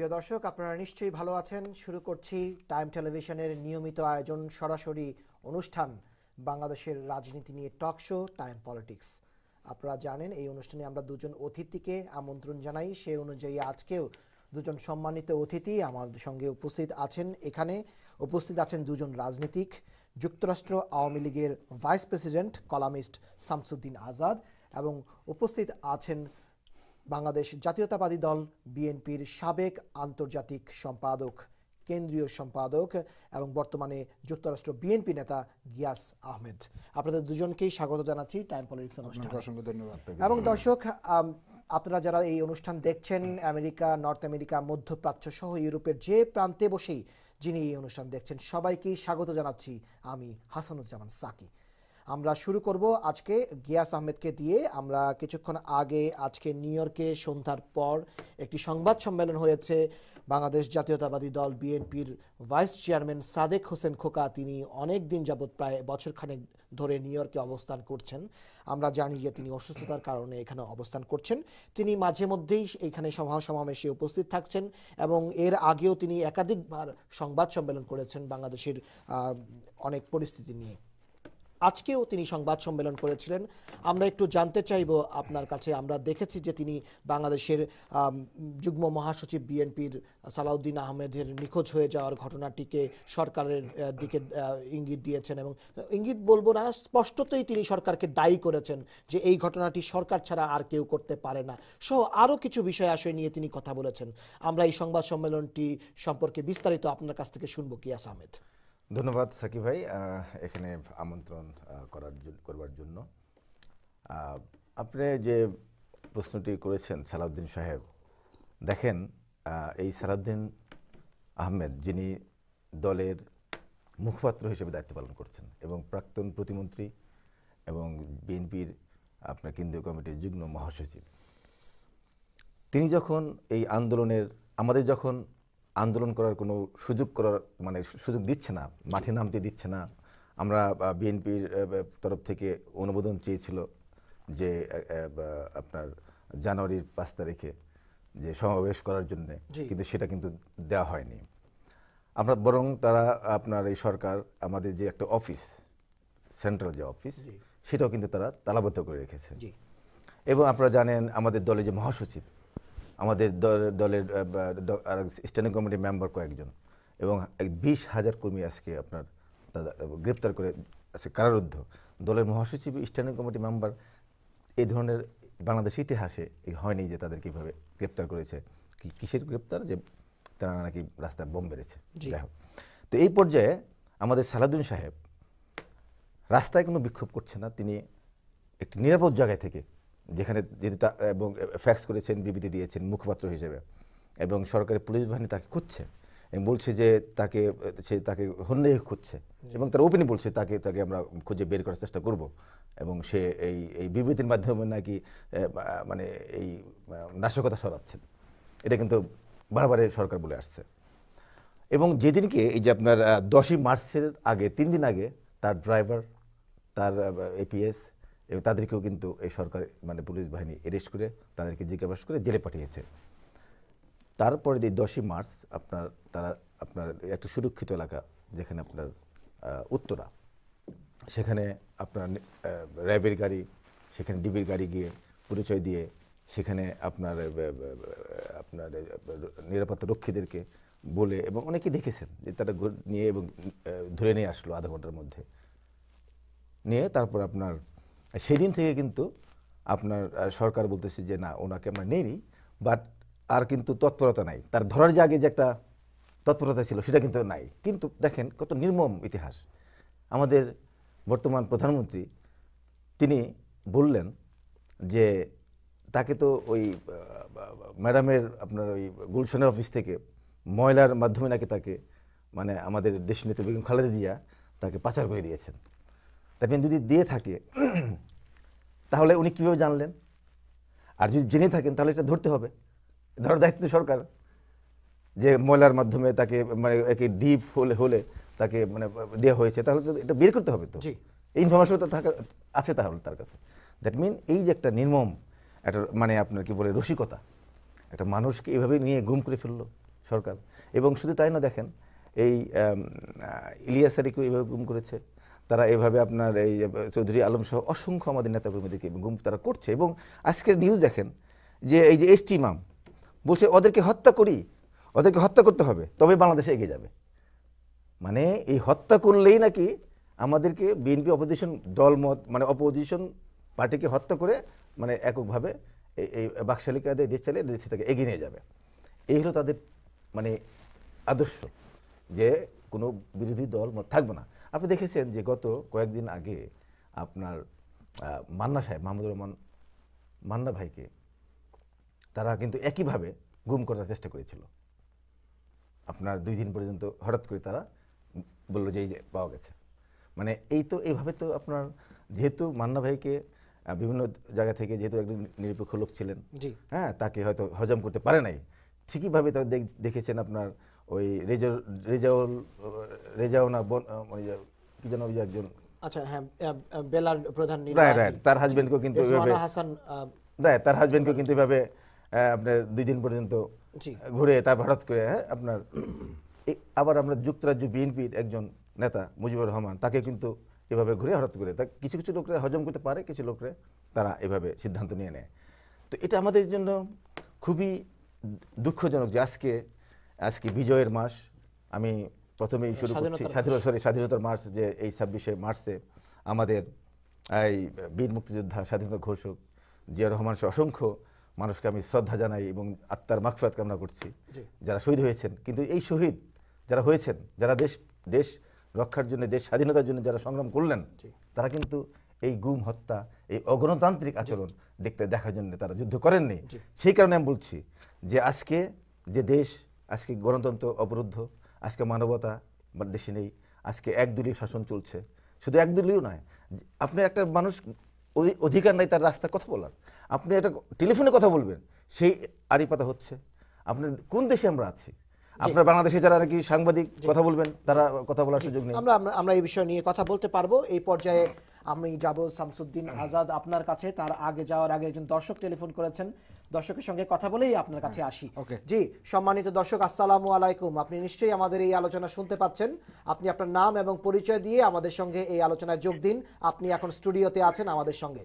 প্রিয় দর্শক, আপনারা নিশ্চয়ই ভালো আছেন। শুরু করছি টাইম টেলিভিশনের নিয়মিত আয়োজন সরাসরি অনুষ্ঠান বাংলাদেশের রাজনীতি নিয়ে টক শো টাইম পলিটিক্স। আপনারা জানেন এই অনুষ্ঠানে আমরা দুজন অতিথিকে আমন্ত্রণ জানাই। সেই অনুযায়ী আজকেও দুজন সম্মানিত অতিথি আমাদের সঙ্গে উপস্থিত আছেন। এখানে উপস্থিত আছেন দুজন রাজনীতিক, যুক্তরাষ্ট্র আওয়ামী লীগের vice president columnist Shamsuddin Azad, এবং উপস্থিত আছেন বাংলাদেশ জাতীয়তাবাদী দল বিএনপির সাবেক আন্তর্জাতিক সম্পাদক, কেন্দ্রীয় সম্পাদক এবং বর্তমানে যুক্তরাষ্ট্র বিএনপি নেতা গিয়াস আহমেদ। আপনাদের দুজনকেই স্বাগত জানাচ্ছি টাইম পলিটিক্স অনুষ্ঠানে। অসংখ্য ধন্যবাদ। এবং দর্শক, আপনারা যারা এই অনুষ্ঠান দেখছেন আমেরিকা, নর্থ আমেরিকা, মধ্যপ্রাচ্য সহ ইউরোপের যে প্রান্তে বসেই যিনি এই অনুষ্ঠান দেখছেন সবাইকেই স্বাগত জানাচ্ছি আমি হাসানুজ্জামান সাকি। আমরা শুরু করব আজকে গিয়াস আহমেদকে দিয়ে। আমরা কিছুক্ষণ আগে আজকে নিউ ইয়র্কে সন্ধ্যার পর একটি সংবাদ সম্মেলন হয়েছে। বাংলাদেশ জাতীয়তাবাদী দল বিএনপির ভাইস চেয়ারম্যান সাদেক হোসেন খোকা, তিনি অনেক দিন যাবৎ প্রায় বছরখানেক ধরে নিউ ইয়র্কে অবস্থান করছেন। আমরা জানি যে তিনি অসুস্থতার কারণে এখানে অবস্থান করছেন। তিনি মাঝে মধ্যেই এইখানে সভা সমাবেশে উপস্থিত থাকছেন এবং এর আগেও তিনি একাধিকবার সংবাদ সম্মেলন করেছেন বাংলাদেশের অনেক পরিস্থিতি নিয়ে। আজকেও তিনি সংবাদ সম্মেলন করেছিলেন। আমরা একটু জানতে চাইব আপনার কাছে। আমরা দেখেছি যে তিনি বাংলাদেশের যুগ্ম মহাসচিব বিএনপির সালাউদ্দিন আহমেদের নিখোঁজ হয়ে যাওয়ার ঘটনাটিকে সরকারের দিকে ইঙ্গিত দিয়েছেন, এবং ইঙ্গিত বলবো না, স্পষ্টতই তিনি সরকারকে দায়ী করেছেন যে এই ঘটনাটি সরকার ছাড়া আর কেউ করতে পারে না সহ আরও কিছু বিষয় আশয় নিয়ে তিনি কথা বলেছেন। আমরা এই সংবাদ সম্মেলনটি সম্পর্কে বিস্তারিত আপনার কাছ থেকে শুনবো গিয়াস আহমেদ। ধন্যবাদ সাকি ভাই এখানে আমন্ত্রণ করবার জন্য। আপনি যে প্রশ্নটি করেছেন সালাউদ্দিন সাহেব, দেখেন এই সালাউদ্দিন আহমেদ যিনি দলের মুখপাত্র হিসেবে দায়িত্ব পালন করছেন এবং প্রাক্তন প্রতিমন্ত্রী এবং বিএনপির আপনার কেন্দ্রীয় কমিটির যুগ্ম মহাসচিব, তিনি যখন এই আমাদের যখন আন্দোলন করার কোনো সুযোগ দিচ্ছে না, মাঠে নামতে দিচ্ছে না, আমরা বিএনপির তরফ থেকে অনুমোদন চেয়েছিল যে আপনার জানুয়ারির 5 তারিখে যে সমাবেশ করার জন্য, কিন্তু সেটা কিন্তু দেওয়া হয়নি। আমরা বরং তারা আপনার এই সরকার আমাদের যে একটা অফিস, সেন্ট্রাল যে অফিস, সেটাও কিন্তু তারা তালাবদ্ধ করে রেখেছে। এবং আপনারা জানেন আমাদের দলে যে মহাসচিব, আমাদের দলের স্ট্যান্ডিং কমিটি মেম্বার কয়েকজন এবং 20,000 কর্মী আজকে আপনার গ্রেপ্তার করে আছে, কারারুদ্ধ। দলের মহাসচিব, স্ট্যান্ডিং কমিটি মেম্বার, এই ধরনের বাংলাদেশ ইতিহাসে হয়নি যে তাদের কীভাবে গ্রেপ্তার করেছে। কিসের গ্রেপ্তার? যে তারা নাকি রাস্তায় বোম মেরেছে। যাই হোক, তো এই পর্যায়ে আমাদের সালাউদ্দিন সাহেব রাস্তায় কোনো বিক্ষোভ করছে না, তিনি একটি নিরাপদ জায়গায় থেকে, যেখানে এবং ফ্যাক্স করেছেন, বিবৃতি দিয়েছেন মুখপাত্র হিসেবে, এবং সরকারি পুলিশ বাহিনী তাকে খুঁজছে এবং বলছে যে তাকে হন্যে খুঁজছে, এবং তার ওপেনই বলছে তাকে আমরা খুঁজে বের করার চেষ্টা করব। এবং সে এই বিবৃতির মাধ্যমে নাকি মানে এই নাশকতা সরাচ্ছেন, এটা কিন্তু বারবারে সরকার বলে আসছে। এবং যেদিনকে এই যে আপনার 10ই মার্চের আগে 3 দিন আগে তার ড্রাইভার, তার এপিএস এবং তাদেরকেও কিন্তু এই সরকার পুলিশ বাহিনী অ্যারেস্ট করে তাদেরকে জিজ্ঞাসাবাদ করে জেলে পাঠিয়েছে। তারপরে 10ই মার্চ তারা একটা সুরক্ষিত এলাকা, যেখানে আপনার উত্তরা, সেখানে আপনার র্যাবের গাড়ি, সেখানে ডিবির গাড়ি গিয়ে পরিচয় দিয়ে সেখানে আপনার নিরাপত্তা রক্ষীদেরকে বলে, এবং অনেকে দেখেছেন যে তারা নিয়ে এবং ধরে নিয়ে আসলো আধা ঘন্টার মধ্যে নিয়ে। তারপর আপনার সেদিন থেকে কিন্তু আপনার সরকার বলতেছে যে না, ওনাকে আমরা নেইনি, বাট আর কিন্তু তৎপরতা নাই, তার ধরার যে আগে যে একটা তৎপরতা ছিল সেটা কিন্তু নাই। কিন্তু দেখেন কত নির্মম ইতিহাস। আমাদের বর্তমান প্রধানমন্ত্রী তিনি বললেন যে তাকে তো ওই ম্যাডামের আপনার ওই গুলশানের অফিস থেকে ময়লার মাধ্যমে নাকি তাকে আমাদের দেশনেত্রী বেগম খালেদা জিয়া তাকে পাচার করে দিয়েছেন। তাকে যদি দিয়ে থাকে তাহলে উনি কীভাবে জানলেন? আর যদি জেনে থাকেন তাহলে এটা ধরতে হবে, ধরার দায়িত্ব সরকার, যে ময়লার মাধ্যমে তাকে একে ডিপ হলে তাকে দেওয়া হয়েছে, তাহলে তো এটা বের করতে হবে। তো এই ইনফরমেশন তো আছে তাহলে তার কাছে। দ্যাট মিন এই যে একটা নির্মম একটা আপনার কি বলে রসিকতা, একটা মানুষকে এভাবে নিয়ে গুম করে ফেললো, সরকার। এবং শুধু তাই না, দেখেন এই ইলিয়াস আলীকে এভাবে গুম করেছে, তারা এভাবে আপনার এই চৌধুরী আলম সহ অসংখ্য আমাদের নেতাকর্মীদেরকে গুম তারা করছে। এবং আজকের নিউজ দেখেন যে এই যে এসটি ইমাম বলছে ওদেরকে হত্যা করি, ওদেরকে হত্যা করতে হবে তবে বাংলাদেশে এগিয়ে যাবে। মানে এই হত্যা করলেই নাকি আমাদেরকে বিএনপি অপোজিশন দলমত মানে অপোজিশন পার্টিকে হত্যা করে মানে এককভাবে এই বাকশালী কায়দায় দেশ চালিয়ে দেশটাকে এগিয়ে নিয়ে যাবে। এই হলো তাদের মানে আদর্শ, যে কোনো বিরোধী দল থাকবে না। আপনি দেখেছেন যে গত কয়েকদিন আগে আপনার মান্না সাহেব, মাহমুদুর রহমান মান্না ভাইকে তারা কিন্তু একইভাবে গুম করার চেষ্টা করেছিল। আপনার 2 দিন পর্যন্ত হঠাৎ করে তারা বললো যে এই যে পাওয়া গেছে। মানে এই তো এইভাবে তো আপনার যেহেতু মান্না ভাইকে বিভিন্ন জায়গা থেকে যেহেতু একজন নিরপেক্ষ লোক ছিলেন, হ্যাঁ, তাকে হয়তো হজম করতে পারে নাই, ঠিকইভাবে তারা দেখেছেন আপনার ওই রেজাও না মানে কি যেন ওই একজন, আচ্ছা হ্যাঁ, বেলার প্রধান রাইট, তার হাজবেন্ডকেও কিন্তু এইভাবে তার হাজবেন্ডকেও কিন্তু এইভাবে আপনার 2 দিন পর্যন্ত ঘুরে তারপর হঠাৎ করে আপনার আবার আমরা যুক্তরাজ্য বিএনপির একজন নেতা মুজিবুর রহমান, তাকে কিন্তু এভাবে ঘুরে হঠাৎ করে তা কিছু কিছু লোকরা হজম করতে পারে, কিছু লোকরা তারা এভাবে সিদ্ধান্ত নিয়ে নেয়। তো এটা আমাদের জন্য খুবই দুঃখজনক যে আজকে বিজয়ের মাস। আমি প্রথমেই শুরু করছি স্বাধীনতার মাস, যে এই 26শে মার্চে আমাদের এই বীর মুক্তিযোদ্ধা স্বাধীনতা ঘোষক জিয়া রহমান সহ অসংখ্য মানুষকে আমি শ্রদ্ধা জানাই এবং আত্মার মাগফিরাত কামনা করছি যারা শহীদ হয়েছেন। কিন্তু এই শহীদ যারা হয়েছেন, যারা দেশ রক্ষার জন্য, দেশ স্বাধীনতার জন্য যারা সংগ্রাম করলেন, তারা কিন্তু এই গুম হত্যা, এই অগণতান্ত্রিক আচরণ দেখার জন্য তারা যুদ্ধ করেননি। সেই কারণে আমি বলছি যে আজকে যে দেশ, আজকে গণতন্ত্র অবরুদ্ধ, আজকে মানবতা দেশে নেই, আজকে একদলীয় শাসন চলছে। শুধু একদলীয় নয়, আপনি একটা মানুষ অধিকার নাই তার রাস্তায় কথা বলার, আপনি একটা টেলিফোনে কথা বলবেন, সেই আড়ি পাতা হচ্ছে। আপনার কোন দেশে আমরা আছি? আপনার বাংলাদেশে যারা নাকি সাংবাদিক কথা বলবেন, তারা কথা বলার সুযোগ নেই। আমরা এই বিষয় নিয়ে কথা বলতে পারবো। এই পর্যায়ে আমি যাব শামসুদ্দিন আজাদ আপনার কাছে। তার আগে যাওয়ার আগে একজন দর্শক টেলিফোন করেছেন, দর্শকের সঙ্গে কথা বলেই আপনার কাছে আসি। জি, সম্মানিত দর্শক, আসসালামু আলাইকুম। আপনি নিশ্চয়ই আমাদের এই আলোচনা শুনতে পাচ্ছেন। আপনি আপনার নাম এবং পরিচয় দিয়ে আমাদের সঙ্গে এই আলোচনায় যোগ দিন। আপনি এখন স্টুডিওতে আছেন আমাদের সঙ্গে।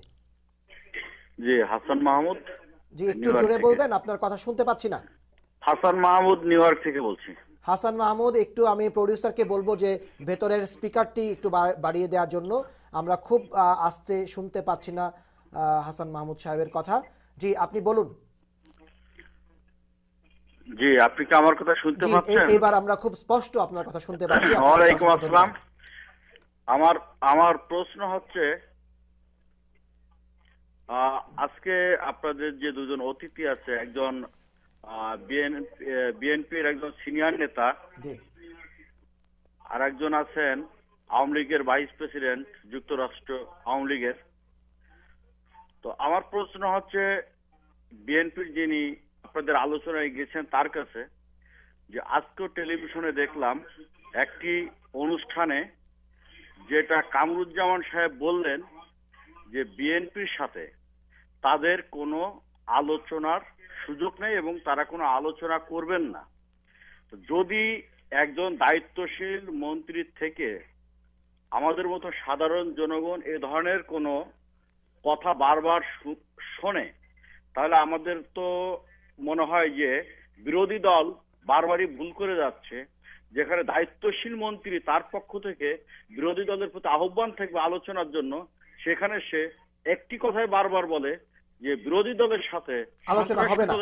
জি, হাসান মাহমুদ। জি, একটু জোরে বলবেন, আপনার কথা শুনতে পাচ্ছি না। হাসান মাহমুদ, নিউ ইয়র্ক থেকে বলছি। হাসান মাহমুদ, একটু আমি প্রোডিউসারকে বলবো যে ভেতরের স্পিকারটি একটু বাড়িয়ে দেওয়ার জন্য, আমরা খুব আস্তে শুনতে পাচ্ছি না হাসান মাহমুদ সাহেবের কথা। জি, আপনি বলুন। জি, আপনি কি আমার কথা শুনতে পাচ্ছেন? এবার আমরা খুব স্পষ্ট আপনার কথা শুনতে পাচ্ছি। ওয়ালাইকুম আসসালাম। আমার প্রশ্ন হচ্ছে, আজকে আপনাদের যে দুজন অতিথি আছে, একজন বিএনপির একজন সিনিয়র নেতা, আর একজন আছেন আওয়ামী লীগের ভাইস প্রেসিডেন্ট, যুক্তরাষ্ট্র আওয়ামী লীগের। তো আমার প্রশ্ন হচ্ছে, বিএনপির যিনি আপনাদের আলোচনায় গেছেন তার কাছে, যে আজকেও টেলিভিশনে দেখলাম একটি অনুষ্ঠানে যেটা কামরুজ্জামান সাহেব বললেন যে বিএনপির সাথে তাদের কোনো আলোচনার সুযোগ নেই এবং তারা কোনো আলোচনা করবেন না। যদি একজন দায়িত্বশীল মন্ত্রীর থেকে আমাদের মতো সাধারণ জনগণ এ ধরনের কোনো কথা বারবার শোনে, তাহলে আমাদের তো মনে হয় যে বিরোধী দল বারবারই ভুল করে যাচ্ছে। যেখানে দায়িত্বশীল মন্ত্রী তার পক্ষ থেকে বিরোধী দলের প্রতি আহ্বান থাকবে আলোচনার জন্য, সেখানে সে একটি কথাই বারবার বলে যে বিরোধী দলের সাথে আলোচনা হবে না।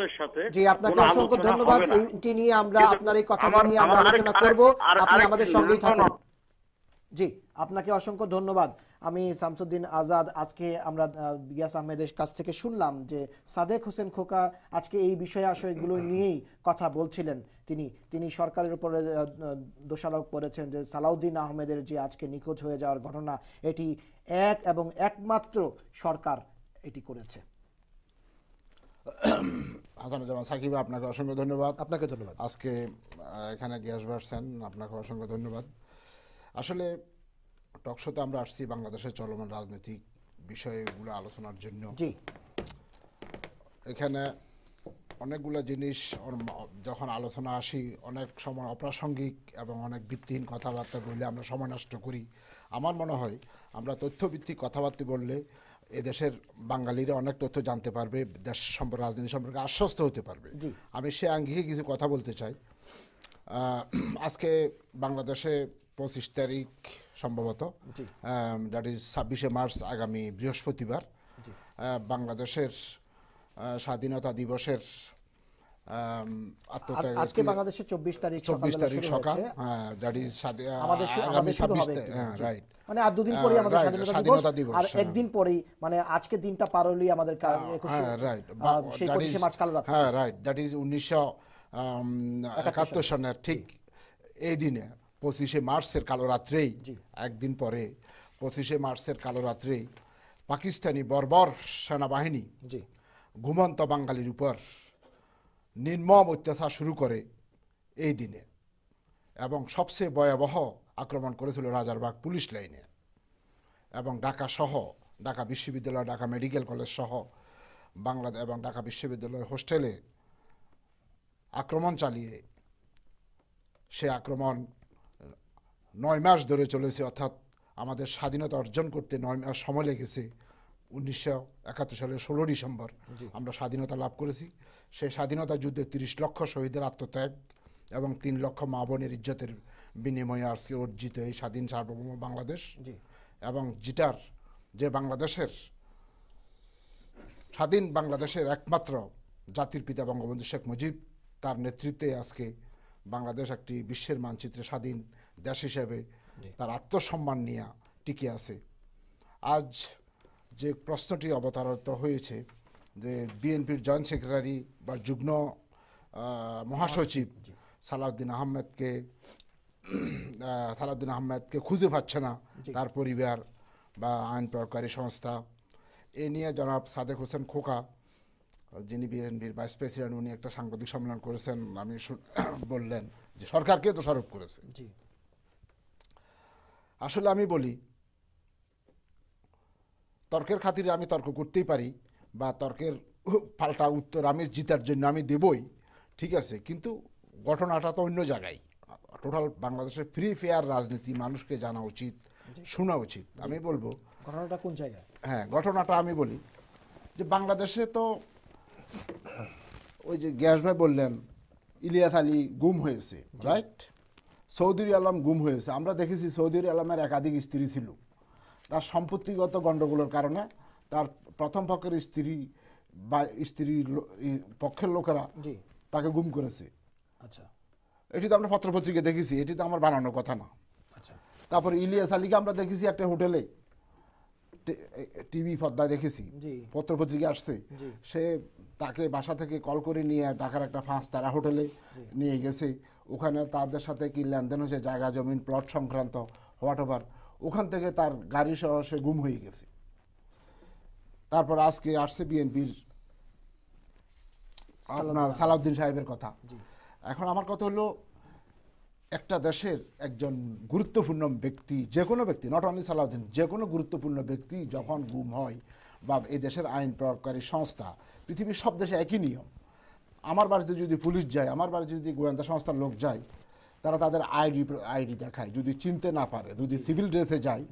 জি, আপনাকে অসংখ্য ধন্যবাদ। এইটি নিয়ে আমরা আপনার এই কথা নিয়ে আমরা আলোচনা করব, আপনি আমাদের সঙ্গেই থাকুন। জি, আপনাকে অসংখ্য ধন্যবাদ। আমি শামসুদ্দিন আজাদ, আজকে আমরা গিয়াস আহমেদের কাছ থেকে শুনলাম যে সাদেক হোসেন খোকা আজকে এই বিষয় আশয়গুলো নিয়েই কথা বলছিলেন। তিনি সরকারের উপরে দোষারোপ করেছেন যে সালাউদ্দিন আহমেদের যে আজকে নিখোঁজ হয়ে যাওয়ার ঘটনা, এটি এক এবং একমাত্র সরকার এটি করেছে। হাসানুজ্জামান সাকিব, আপনাকে অসংখ্য ধন্যবাদ। আপনাকে ধন্যবাদ। আজকে এখানে গিয়াস ভার্সেন, আপনাকে অসংখ্য ধন্যবাদ। আসলে টকশোতে আমরা আসছি বাংলাদেশের চলমান রাজনৈতিক বিষয়গুলো আলোচনার জন্য। জি, এখানে অনেকগুলো জিনিস যখন আলোচনা আসি অনেক সময় অপ্রাসঙ্গিক এবং অনেক ভিত্তিহীন কথাবার্তা বললে আমরা সময় নষ্ট করি। আমার মনে হয় আমরা তথ্যভিত্তিক কথাবার্তা বললে এদেশের বাঙালিরা অনেক তথ্য জানতে পারবে, দেশ সম্পর্কে রাজনীতি সম্পর্কে আশ্বস্ত হতে পারবে। আমি সে আঙ্গিকে কিছু কথা বলতে চাই। আজকে বাংলাদেশে 25 তারিখ সম্ভবত, দ্যাট ইজ 26শে মার্চ, আগামী বৃহস্পতিবার বাংলাদেশের স্বাধীনতা দিবসের আজকে বাংলাদেশে 24 তারিখ 24 তারিখ সকাল, দ্যাট ইজ আগামী 26 রাইট, মানে আর দুদিন পরেই আমাদের স্বাধীনতা দিবস, আর একদিন পরেই মানে আজকে দিনটা পার হলেই আমাদের রাইট, সেই 25শে মার্চ কাল রাত, হ্যাঁ রাইট, দ্যাট ইজ 1971 সালের ঠিক এই দিনে 25শে মার্চের কালো রাত্রেই, একদিন পরে 25শে মার্চের কালো রাত্রেই পাকিস্তানি বর্বর সেনাবাহিনী ঘুমন্ত বাঙালির উপর নির্মম অত্যাচার শুরু করে এই দিনে, এবং সবচেয়ে ভয়াবহ আক্রমণ করেছিল রাজারবাগ পুলিশ লাইনে, এবং ঢাকা সহ, ঢাকা বিশ্ববিদ্যালয়, ঢাকা মেডিকেল কলেজ সহ বাংলাদেশ এবং ঢাকা বিশ্ববিদ্যালয় হোস্টেলে আক্রমণ চালিয়ে, সে আক্রমণ 9 মাস ধরে চলেছে, অর্থাৎ আমাদের স্বাধীনতা অর্জন করতে 9 মাস সময় লেগেছে। 1971 সালের 16 ডিসেম্বর আমরা স্বাধীনতা লাভ করেছি। সেই স্বাধীনতা যুদ্ধে 30 লক্ষ শহীদের আত্মত্যাগ এবং 3 লক্ষ মা বোনের ইজ্জতের বিনিময়ে আজকে অর্জিত এই স্বাধীন সার্বভৌম বাংলাদেশ, এবং যে বাংলাদেশের স্বাধীন বাংলাদেশের একমাত্র জাতির পিতা বঙ্গবন্ধু শেখ মুজিব, তার নেতৃত্বে আজকে বাংলাদেশ একটি বিশ্বের মানচিত্রে স্বাধীন দেশ হিসেবে তার আত্মসম্মান নিয়ে টিকে আছে। আজ যে প্রশ্নটি অবতারিত হয়েছে যে বিএনপির জয়েন্ট সেক্রেটারি বা যুগ্ম মহাসচিব সালাউদ্দিন আহমেদকে খুঁজে পাচ্ছে না তার পরিবার বা আইন প্রয়োগকারী সংস্থা, এ নিয়ে জনাব সাদেক হোসেন খোকা, যিনি বিএনপির ভাইস প্রেসিডেন্ট, উনি একটা সাংবাদিক সম্মেলন করেছেন। আমি বললেন যে সরকারকে দোষারোপ করেছে। আসলে আমি বলি, তর্কের খাতিরে আমি তর্ক করতেই পারি, বা তর্কের পাল্টা উত্তর আমি জিতার জন্য আমি দেবই, ঠিক আছে, কিন্তু ঘটনাটা তো অন্য জায়গায়। টোটাল বাংলাদেশের ফ্রি ফেয়ার রাজনীতি মানুষকে জানা উচিত, শোনা উচিত। আমি বলবো ঘটনাটা কোন জায়গায়, হ্যাঁ ঘটনাটা আমি বলি যে বাংলাদেশে তো ওই যে গ্যাস ভাই বললেন ইলিয়াস আলী গুম হয়েছে, রাইট, চৌধুরী আলম গুম হয়েছে। আমরা দেখেছি চৌধুরী আলমের একাধিক স্ত্রী ছিল, তার সম্পত্তিগত গণ্ডগোলের কারণে তার প্রথম পক্ষের স্ত্রী বা পক্ষের লোকেরা তাকে গুম করেছে। আচ্ছা, এটি তো আমরা পত্রপত্রিকা দেখেছি, এটি তো আমার বানানোর কথা না। আচ্ছা, তারপর ইলিয়াস আলীকে আমরা দেখেছি একটা হোটেলে, টিভি পর্দায় দেখেছি, পত্রপত্রিকা আসছে, সে তাকে বাসা থেকে কল করে নিয়ে ঢাকার একটা 5 তারা হোটেলে নিয়ে গেছে। ওখানে তাদের সাথে কি লেনদেন হয়েছে, জায়গা জমিন প্লট সংক্রান্ত হোয়াট এভার, ওখান থেকে তার গাড়ি সহ সে গুম হয়ে গেছে। তারপর আজকে আসছে বিএনপির আপনার সালাউদ্দিন সাহেবের কথা। এখন আমার কথা হলো, একটা দেশের একজন গুরুত্বপূর্ণ ব্যক্তি, যে কোনো ব্যক্তি, নট অনলি সালাউদ্দিন, যে কোনো গুরুত্বপূর্ণ ব্যক্তি যখন গুম হয়, বা এই দেশের আইন প্রয়োগকারী সংস্থা, পৃথিবীর সব দেশে একই নিয়ম। আমার বাড়িতে যদি পুলিশ যায়, আমার বাড়িতে যদি গোয়েন্দা সংস্থার লোক যায়, তারা তাদের আইডি দেখায়, যদি চিনতে না পারে, যদি সিভিল ড্রেসে যায়,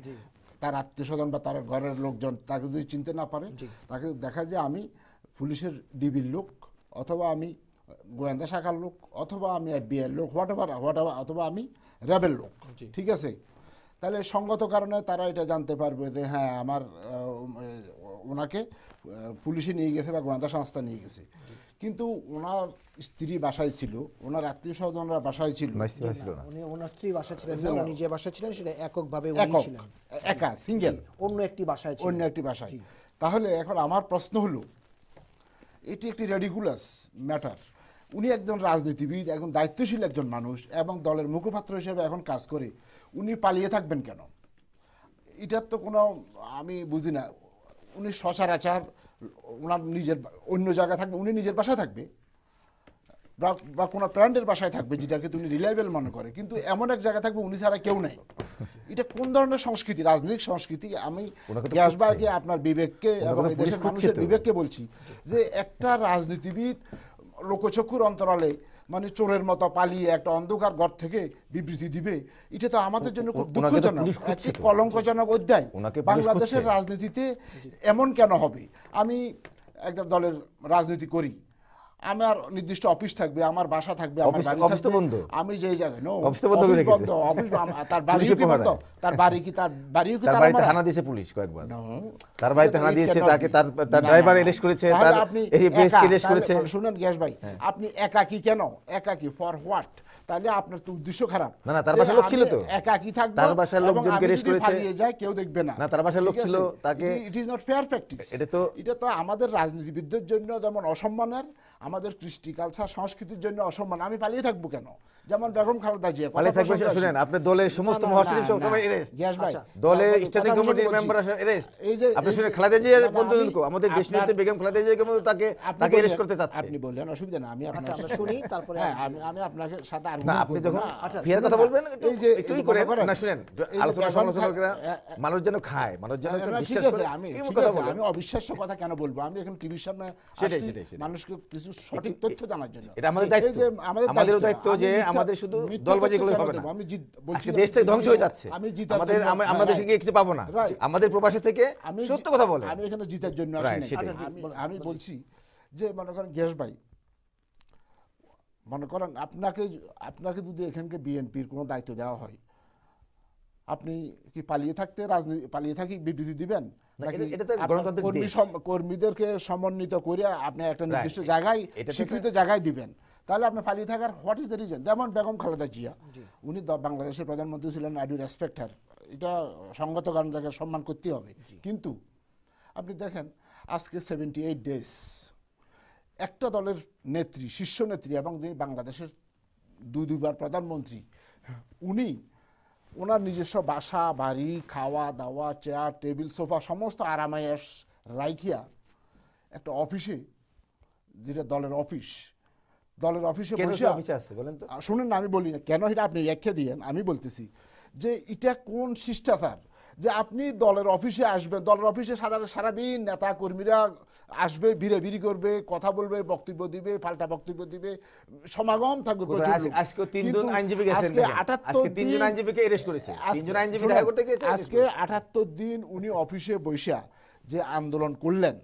তার আত্মীয় স্বজন বা তার ঘরের লোকজন তাকে যদি চিনতে না পারে, তাকে দেখায় যে আমি পুলিশের ডিবির লোক, অথবা আমি গোয়েন্দা শাখার লোক, অথবা আমি FBI লোক, হোয়াট এভার, অথবা আমি র্যাবের লোক, ঠিক আছে। তাহলে সঙ্গত কারণে তারা এটা জানতে পারবে যে হ্যাঁ আমার ওনাকে পুলিশে নিয়ে গেছে বা গোয়েন্দা সংস্থা নিয়ে গেছে। কিন্তু ওনার স্ত্রী বাসায় ছিল, ওনার আত্মীয় স্বজনরা বাসায় ছিল, ওনার স্ত্রী বাসায় ছিলেন, নিজে বাসায় ছিলেন, সেটা এককভাবে একা সিঙ্গেল অন্য একটি বাসায়। তাহলে এখন আমার প্রশ্ন হলো, এটি একটি রেডিকুলাস ম্যাটার। উনি একজন রাজনীতিবিদ, একজন দায়িত্বশীল একজন মানুষ, এবং দলের মুখপাত্র হিসেবে এখন কাজ করে, উনি পালিয়ে থাকবেন কেন? এটার তো কোনো আমি বুঝি না। উনি সচরাচর ওনার নিজের অন্য জায়গায় থাকবে, উনি নিজের বাসায় থাকবে, বা কোনো ব্র্যান্ডের বাসায় থাকবে যেটাকে তুমি রিলায়েবল মনে করে, কিন্তু এমন এক জায়গায় থাকবে উনি ছাড়া কেউ নাই। এটা কোন ধরনের সংস্কৃতি, রাজনৈতিক সংস্কৃতি? আমি গ্যাসবাগে আপনার বিবেককে এবং দেশের মানুষের বিবেককে বলছি যে একটা রাজনীতিবিদ লোকচক্ষুর অন্তরালে মানে চোরের মতো পালিয়ে একটা অন্ধকার ঘর থেকে বিবৃতি দিবে, এটা তো আমাদের জন্য খুব ওনাকে তো দুঃখজনক, পুলিশ খুঁজছে একটি তো। কলঙ্কজনক অধ্যায় ওনাকে পুলিশ বাংলাদেশের খুঁজছে। রাজনীতিতে। এমন কেন হবে? আমি একটা দলের রাজনীতি করি, আমার নির্দিষ্ট অফিস থাকবে, আমার বাসা থাকবে, আমার অফিস- বাড়ি অফিস তো থাকবে, বন্ধ। আমি যেই জায়গায় অফিস তো বন্ধ করে রেখেছে। অফিস তার বাড়িও পুলিশে কি বন্ধ? পাহারায়। তার বাড়ি কি তার বাড়িও কি তার তালা বাড়িতে মারা? হানা দিয়েছে পুলিশ কয়েকবার। No. তার বাড়িতে হানা It দিয়েছে, cannot তাকে be. তার না, ড্রাইভার না, এরেস্ট করেছে, তাহলে তার আপনি এই বেসকে একা, এরেস্ট তাহলে করেছে। শুনেন গ্যাস ভাই, আপনি একাকী কেন? একাকী ফর হোয়াট? তাহলে আপনার তো উদ্দেশ্য খারাপ। না, না, তার যে বাসায় লোক আমি ছিল তো। একাকী থাকবো, তার বাসায় এবং লোকজনকে আমি arrest যদি করেছে। পালিয়ে যাই কেউ দেখবে না। না, তার বাসায় লোক ঠিক ছিল, আছে? তাকে- it is not fair practice. এটা তো আমাদের রাজনীতিবিদদের জন্য যেমন অসম্মানের, আমাদের কৃষ্টি কালচার সংস্কৃতির জন্য অসম্মান। আমি পালিয়ে থাকবো কেন? যেমন বেগম খালেদা জিয়া, কথা পালিয়ে থাকবে, প্রসঙ্গে আসি। শুনেন, আপনার দলের সমস্ত না, না, মহাসচিব না, সবসময় না। এরেস্ট। গ্যাস ভাই, দলের কথা স্ট্যান্ডিং প্রসঙ্গে কমিটির বলছি। Member arrest. এই যে আপনি এই- শুনেন, খালেদা জিয়ার না, না, বন্ধু আমি- আমাদের দেশ আপনার- নেত্রী বেগম খালেদা জিয়াকে মধ্যে তাকে আপনি তাকে এরেস্ট বললেন- করতে চাচ্ছে। আপনি বললেন, অসুবিধা না, আমি আপনার আমরা শুনি, তারপরে হ্যাঁ, আমি আপনাকে সাথে না, argument আপনি করবো যখন না। আচ্ছা, ফেয়ার শুনুন কথা না, বলবেন, এই যে একটু এই যে করে মনে করেন, না, শুনেন, এই যে আলোচনা বেগম সমালোচকরা খা- মানুষ যেন খায়, মানুষ যেন একটু না, ঠিক বিশ্বাস আছে, করে, আমি এমন ঠিক কথা আছে, বলেন। আমি অবিশ্বাস্য কথা কেন বলবো? আমি এখন টিভির সামনে সেটাই, আসছি সেটাই। মানুষকে কিছু সঠিক তথ্য জানার জন্য। এটা আমাদের এই দায়িত্ব। যে আমাদেরও দায়িত্ব আমি যে মিথ্যা- আমাদের শুধু মিথ্যা দলবাজি তথ্য করলে কেন হবে না। দেবো? আমি আজকে বলছিলাম দেশটাই ধ্বংস হয়ে যাচ্ছে। আমি জিতার আমাদের জন্য- আমরা দেশে Right. গিয়ে কিছু পাবো না। Right. আমাদের প্রবাসী থেকে আমি সত্য কথা বলে। আমি এখানে জিতার জন্য আসি Right, নাই। সেটাই। আচ্ছা, আমি বলছি যে মনে করেন গ্যাস ভাই, মনে করেন আপনাকে যদি এখানকে বিএনপির কোনো দায়িত্ব দেওয়া হয়, আপনি কি পালিয়ে থাকি বিবৃতি দিবেন? না, নাকি এটা তো আপনার গণতান্ত্রিক দেশ। কর্মীদেরকে সমন্বিত করে আপনি একটা নির্দিষ্ট Right. জায়গায় এটা তো স্বীকৃত জায়গায় দিবেন? তাহলে আপনি পালিয়ে থাকার হোয়াট ইজ দ্য রিজন? যেমন বেগম খালেদা জিয়া, উনি বাংলাদেশের প্রধানমন্ত্রী ছিলেন, আই ডু রেসপেক্ট হার, এটা সঙ্গত কারণ তাকে সম্মান করতে হবে। কিন্তু আপনি দেখেন আজকে 78 ডেজ একটা দলের নেত্রী, শীর্ষ নেত্রী, এবং যিনি বাংলাদেশের দুইবার প্রধানমন্ত্রী, উনি ওনার নিজস্ব বাসা বাড়ি, খাওয়া দাওয়া, চেয়ার টেবিল সোফা সমস্ত আরামায়াস রাইখিয়া একটা অফিসে, যেটা দলের অফিসে কেন বসে সে অফিসে আছে বলেন তো? শুনুন না, আমি বলি না কেন, এটা আপনি ব্যাখ্যা দিয়েন। আমি বলতেছি যে এটা কোন শিষ্টাচার যে আপনি দলের অফিসে আসবেন, দলের অফিসে সারাদিন নেতা কর্মীরা আসবে, বিড়ি করবে, কথা বলবে, বক্তব্য দিবে, পাল্টা বক্তব্য দিবে, সমাগম থাকবে প্রচুর লোক। আজকে তিনজন কিন্তু আইনজীবী গেছেন, আজকে দেখেন। 78 আজকে তিনজন দিন- আইনজীবীকে এরেস্ট করেছে। তিনজন আইনজীবী শুনুন, দেখা করতে গিয়েছে, arrest আজকে 78 দিন উনি অফিসে বৈশা যে আন্দোলন করলেন,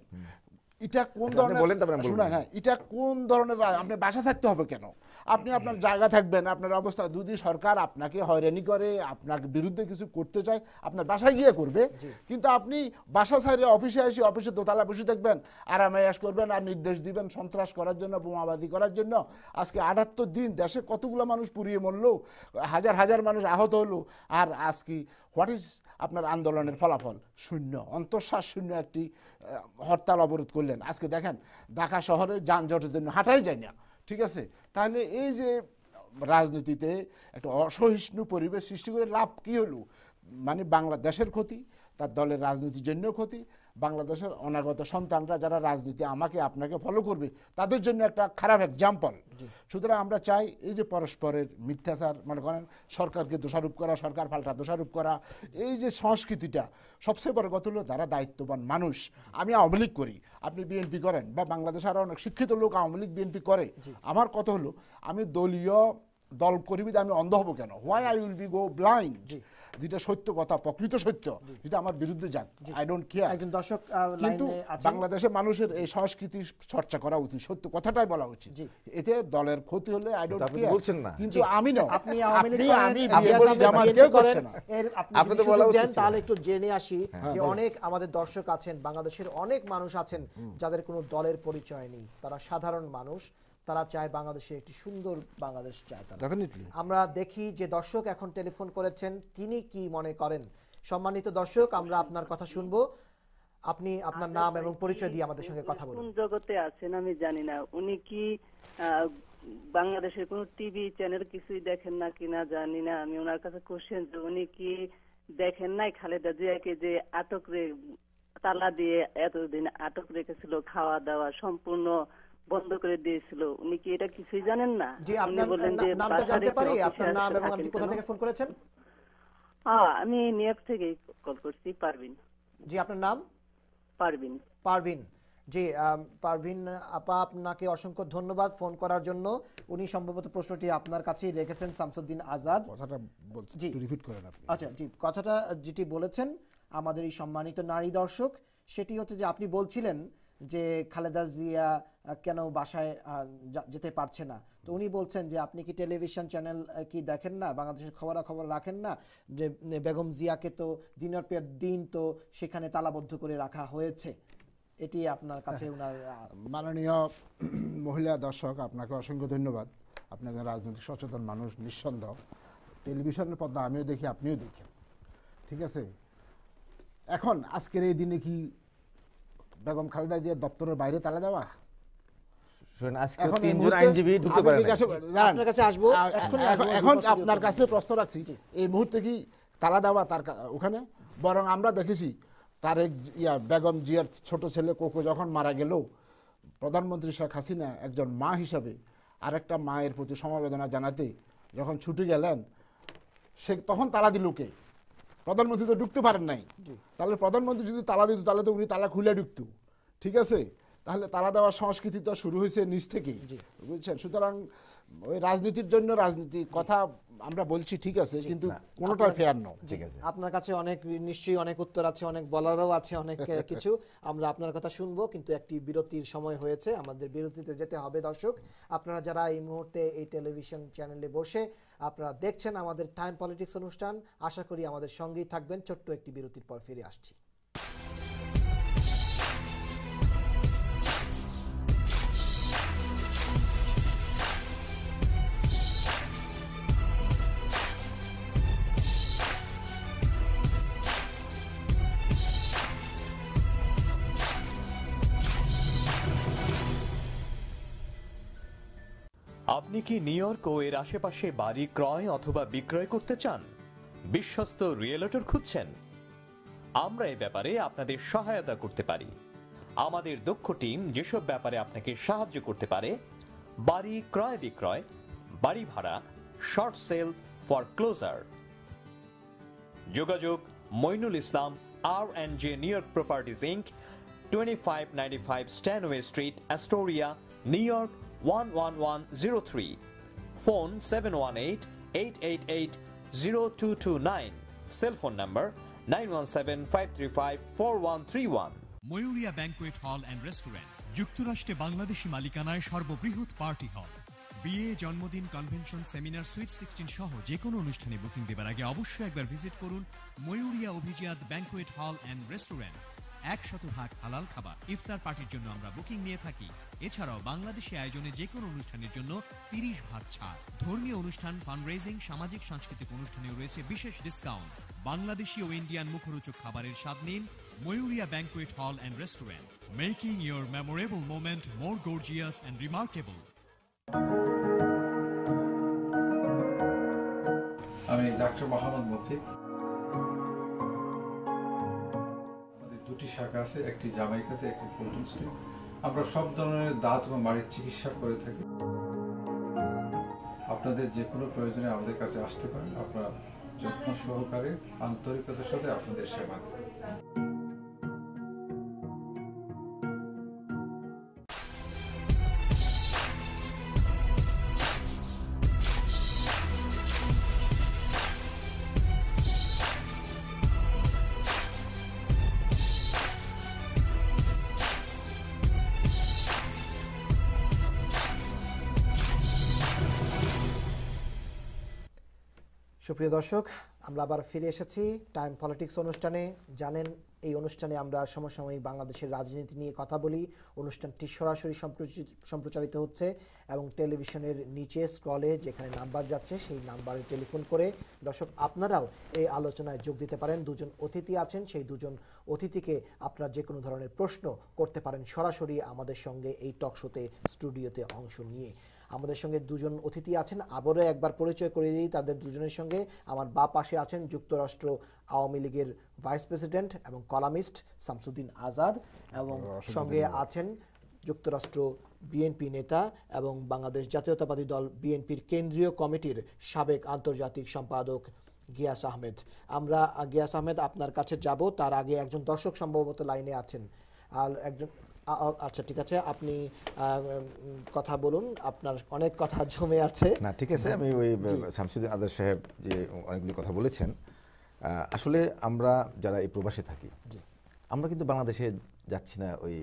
এটা কোন আচ্ছা, আপনি ধরনের? বলেন, তারপরে আমি বলবো। শুনুন, হ্যাঁ, এটা কোন ধরনের? আপনি বাসা থাকতে হবে কেন? আপনি আপনার জায়গা থাকবেন, আপনার অবস্থা, যদি সরকার আপনাকে হয়রানি করে, আপনার বিরুদ্ধে কিছু করতে চায়, আপনার বাসায় গিয়ে করবে। কিন্তু আপনি বাসা ছাড়িয়ে অফিসে এসে অফিসে দোতলা বসে থাকবেন, আরামায়াস করবেন, আর নির্দেশ দিবেন সন্ত্রাস করার জন্য, বোমাবাজি করার জন্য। আজকে 78 দিন দেশে কতগুলো মানুষ পুড়িয়ে মরলো, হাজার হাজার মানুষ আহত হলো, আর আজকে হোয়াট ইজ আপনার আন্দোলনের ফলাফল? শূন্য, অন্তঃশ্বাস শূন্য একটি হরতাল অবরোধ করলেন। আজকে দেখেন ঢাকা শহরে যানজটের জন্য হাঁটাই যায় না। ঠিক আছে, তাহলে এই যে রাজনীতিতে একটা অসহিষ্ণু পরিবেশ সৃষ্টি করে লাভ কি হলো? মানে বাংলাদেশের ক্ষতি, তার দলের রাজনীতির জন্য ক্ষতি, বাংলাদেশের অনাগত সন্তানরা যারা রাজনীতি আমাকে আপনাকে ফলো করবে তাদের জন্য একটা খারাপ এক্সাম্পল। সুতরাং আমরা চাই এই যে পরস্পরের মিথ্যাচার, মনে করেন সরকারকে দোষারোপ করা, সরকার পাল্টা দোষারোপ করা, এই যে সংস্কৃতিটা, সবচেয়ে বড় কথা হলো যারা দায়িত্ববান মানুষ। আমি আওয়ামী লীগ করি, আপনি বিএনপি করেন, বা বাংলাদেশে আরও অনেক শিক্ষিত লোক আওয়ামী লীগ বিএনপি করে। আমার কথা হলো আমি দলীয় দল কর্মীতে আমি অন্ধ হবো কেন? Why I will be go blind? যেটা সত্য কথা, প্রকৃত সত্য, যেটা আমার বিরুদ্ধে যাক, আই ডোন্ট কেয়ার। একজন দর্শক কিন্তু লাইনে আছেন। বাংলাদেশের মানুষের এই সংস্কৃতি চর্চা করা উচিত, সত্য কথাটাই বলা উচিত। এতে দলের ক্ষতি হলে আই ডোন্ট আপনি তো কেয়ার। বলছেন না। কিন্তু আমি না, আপনি আওয়ামী লীগ করেন, আমি আপনি বিএনপি জামাত কেউ করছে না। এর আপনি আপনি যদি তো বলা সুযোগ উচিত দেন ছিল। তাহলে একটু জেনে আসি যে অনেক আমাদের দর্শক আছেন, বাংলাদেশের অনেক মানুষ আছেন যাদের কোনো দলের পরিচয় নেই, তারা সাধারণ মানুষ, তারা চায় বাংলাদেশে একটি সুন্দর বাংলাদেশ চায় তারা। ডেফিনেটলি। আমরা দেখি যে দর্শক এখন টেলিফোন করেছেন, তিনি কি মনে করেন। সম্মানিত দর্শক, আমরা আপনার কথা শুনবো। আপনি আপনার নাম এবং পরিচয় দিয়ে আমাদের সঙ্গে কথা বলুন। কোন জগতে আছেন আমি জানি না। উনি কি বাংলাদেশের কোন টিভি চ্যানেল কিছুই দেখেন না কিনা জানি না। আমি ওনার কাছে কোশ্চেন যে উনি কি দেখেন নাই খালেদা জিয়াকে যে তালা দিয়ে এতদিন আটক রেখেছিল, খাওয়া দাওয়া সম্পূর্ণ বন্ধ করে দিয়েছিল? উনি কি এটা কিছুই জানেন না? জি, উনি আপনার বললেন যে নামটা জানতে পারি? বাসার আপনার নাম এবং আপনি থাকেন কোথা কেন? থেকে ফোন করেছেন? আমি নিউ ইয়র্ক থেকে কল করছি, পারভিন। জি, আপনার নাম? পারভিন। পারভিন। জি, পারভিন আপা, আপনাকে অসংখ্য ধন্যবাদ ফোন করার জন্য। উনি সম্ভবত প্রশ্নটি আপনার কাছেই রেখেছেন, শামসুদ্দিন আজাদ। কথাটা বলছি, জি। একটু রিপিট করেন আপনি। আচ্ছা, জি, কথাটা যেটি বলেছেন আমাদের এই সম্মানিত নারী দর্শক, সেটি হচ্ছে যে আপনি বলছিলেন যে খালেদা জিয়া কেন বাসায় যেতে পারছে না। তো উনি বলছেন যে আপনি কি টেলিভিশন চ্যানেল কি দেখেন না, বাংলাদেশের খবরাখবর রাখেন না, যে বেগম জিয়াকে তো দিনের পর দিন তো সেখানে তালাবদ্ধ করে রাখা হয়েছে। এটি আপনার কাছে ওনার মাননীয় মহিলা দর্শক, আপনাকে অসংখ্য ধন্যবাদ। আপনি একজন রাজনৈতিক সচেতন মানুষ, নিঃসন্দেহ। টেলিভিশনের পর্দা আমিও দেখি, আপনিও দেখেন, ঠিক আছে। এখন আজকের এই দিনে কি বেগম খালেদা জিয়ার দপ্তরের বাইরে তালা দেওয়া? শুনুন, আজকে এখন এই 3 জন মুহূর্তে আইনজীবী ঢুকতে আমি পারে কি না। কাছে দাঁড়ান। আপনার কাছে আসবো, এক্ষুনি আসবো। এখন আপনার কাছে প্রশ্ন রাখছি, এই মুহূর্তে কি তালা দেওয়া তার ওখানে? বরং আমরা দেখেছি তারেক বেগম জিয়ার ছোট ছেলে কোকো যখন মারা গেল, প্রধানমন্ত্রী শেখ হাসিনা একজন মা হিসাবে আরেকটা মায়ের প্রতি সমবেদনা জানাতে যখন ছুটে গেলেন, সে তখন তালা দিল কে? প্রধানমন্ত্রী তো ঢুকতে পারেন নাই। তাহলে প্রধানমন্ত্রী যদি তালা দিত তাহলে তো উনি তালা খুলে ঢুকত, ঠিক আছে। তাহলে তালা দেওয়ার সংস্কৃতি তো শুরু হয়েছে নিচ থেকেই, বুঝছেন। সুতরাং ওই রাজনীতির জন্য রাজনীতি কথা আমরা বলছি, ঠিক আছে, কিন্তু কোনোটাই ফেয়ার নয়। ঠিক আছে। আপনার কাছে অনেক নিশ্চয়ই অনেক উত্তর আছে, অনেক বলারও আছে, অনেক কিছু আমরা আপনার কথা শুনবো, কিন্তু একটি বিরতির সময় হয়েছে, আমাদের বিরতিতে যেতে হবে। দর্শক, আপনারা যারা এই মুহূর্তে এই টেলিভিশন চ্যানেলে বসে আপনারা দেখছেন আমাদের টাইম পলিটিক্স অনুষ্ঠান, আশা করি আমাদের সঙ্গেই থাকবেন। ছোট্ট একটি বিরতির পর ফিরে আসছি। আপনি কি নিউ ইয়র্ক ও এর আশেপাশে বাড়ি ক্রয় অথবা বিক্রয় করতে চান? বিশ্বস্ত রিয়েলটর খুঁজছেন? আমরা এই ব্যাপারে আপনাদের সহায়তা করতে পারি। আমাদের দক্ষ টিম যেসব ব্যাপারে আপনাকে সাহায্য করতে পারে: বাড়ি ক্রয় বিক্রয়, বাড়ি ভাড়া, শর্ট সেল, ফর ক্লোজার। যোগাযোগ Moinul Islam, R&J New York Properties Inc., 2595 Stanway Street, Astoria, New York 11103. Phone 718-888-0229. Cell phone number 917-535-4131. Mayuria banquet hall and restaurant, যুক্তরাষ্ট্রে বাংলাদেশি মালিকানায় সর্ববৃহৎ পার্টি হল। বিয়ে, জন্মদিন, কনভেনশন, সেমিনার, সুইট 16 সহ যে কোনো অনুষ্ঠানে বুকিং দেবার আগে অবশ্যই একবার ভিজিট করুন ময়ূরিয়া অভিজিয়াত ব্যাংকুয়েট হল অ্যান্ড রেস্টুরেন্ট। 100% হালাল খাবার। ইফতার পার্টির জন্য আমরা বুকিং নিয়ে থাকি। এছাড়াও বাংলাদেশি আয়োজনে যে কোনো অনুষ্ঠানের জন্য 30% ছাড়। ধর্মীয় অনুষ্ঠান, ফান্ডরেজিং, সামাজিক সাংস্কৃতিক অনুষ্ঠানেও রয়েছে বিশেষ ডিসকাউন্ট। বাংলাদেশি ও ইন্ডিয়ান মুখরোচক খাবারের স্বাদ নিন Mayuria banquet hall and restaurant, making your memorable moment more gorgeous and remarkable. আমি ডাক্তার মোহাম্মদ মুকিত। আমাদের দুটি শাখা আছে, একটি জামাইকাতে, একটি ফুলটন স্ট্রিট। আমরা সব ধরনের দাঁত এবং মাড়ির চিকিৎসা করে থাকি। আপনাদের যে কোনো প্রয়োজনে আমাদের কাছে আসতে পারেন। আপনারা যত্ন সহকারে আন্তরিকতার সাথে আপনাদের সেবা দেবেন। সুপ্রিয় দর্শক, আমরা আবার ফিরে এসেছি টাইম পলিটিক্স অনুষ্ঠানে। জানেন, এই অনুষ্ঠানে আমরা সমসাময়িক বাংলাদেশের রাজনীতি নিয়ে কথা বলি। অনুষ্ঠানটি সরাসরি সম্প্রচারিত হচ্ছে এবং টেলিভিশনের নিচে স্ক্রলে যেখানে নাম্বার যাচ্ছে সেই নাম্বারে টেলিফোন করে দর্শক আপনারাও এই আলোচনায় যোগ দিতে পারেন। দুজন অতিথি আছেন, সেই দুজন অতিথিকে আপনারা যে কোনো ধরনের প্রশ্ন করতে পারেন সরাসরি আমাদের সঙ্গে এই টক শোতে, স্টুডিওতে অংশ নিয়ে। আমাদের সঙ্গে দুজন অতিথি আছেন, আবারও একবার পরিচয় করে দিই তাদের দুজনের সঙ্গে। আমার বাঁ পাশে আছেন যুক্তরাষ্ট্র আওয়ামী লীগের ভাইস প্রেসিডেন্ট এবং কলামিস্ট শামসুদ্দিন আজাদ, এবং সঙ্গে আছেন যুক্তরাষ্ট্র বিএনপি নেতা এবং বাংলাদেশ জাতীয়তাবাদী দল বিএনপির কেন্দ্রীয় কমিটির সাবেক আন্তর্জাতিক সম্পাদক গিয়াস আহমেদ। আমরা গিয়াস আহমেদ আপনার কাছে যাব, তার আগে একজন দর্শক সম্ভবত লাইনে আছেন। আর একজন আচ্ছা ঠিক আছে, আপনি কথা বলুন, আপনার অনেক কথা জমে আছে। না ঠিক আছে, আমি ওই শামসুদ্দিন আজাদ সাহেব যে অনেকগুলি কথা বলেছেন, আসলে আমরা যারা এই প্রবাসে থাকি আমরা কিন্তু বাংলাদেশে যাচ্ছি না ওই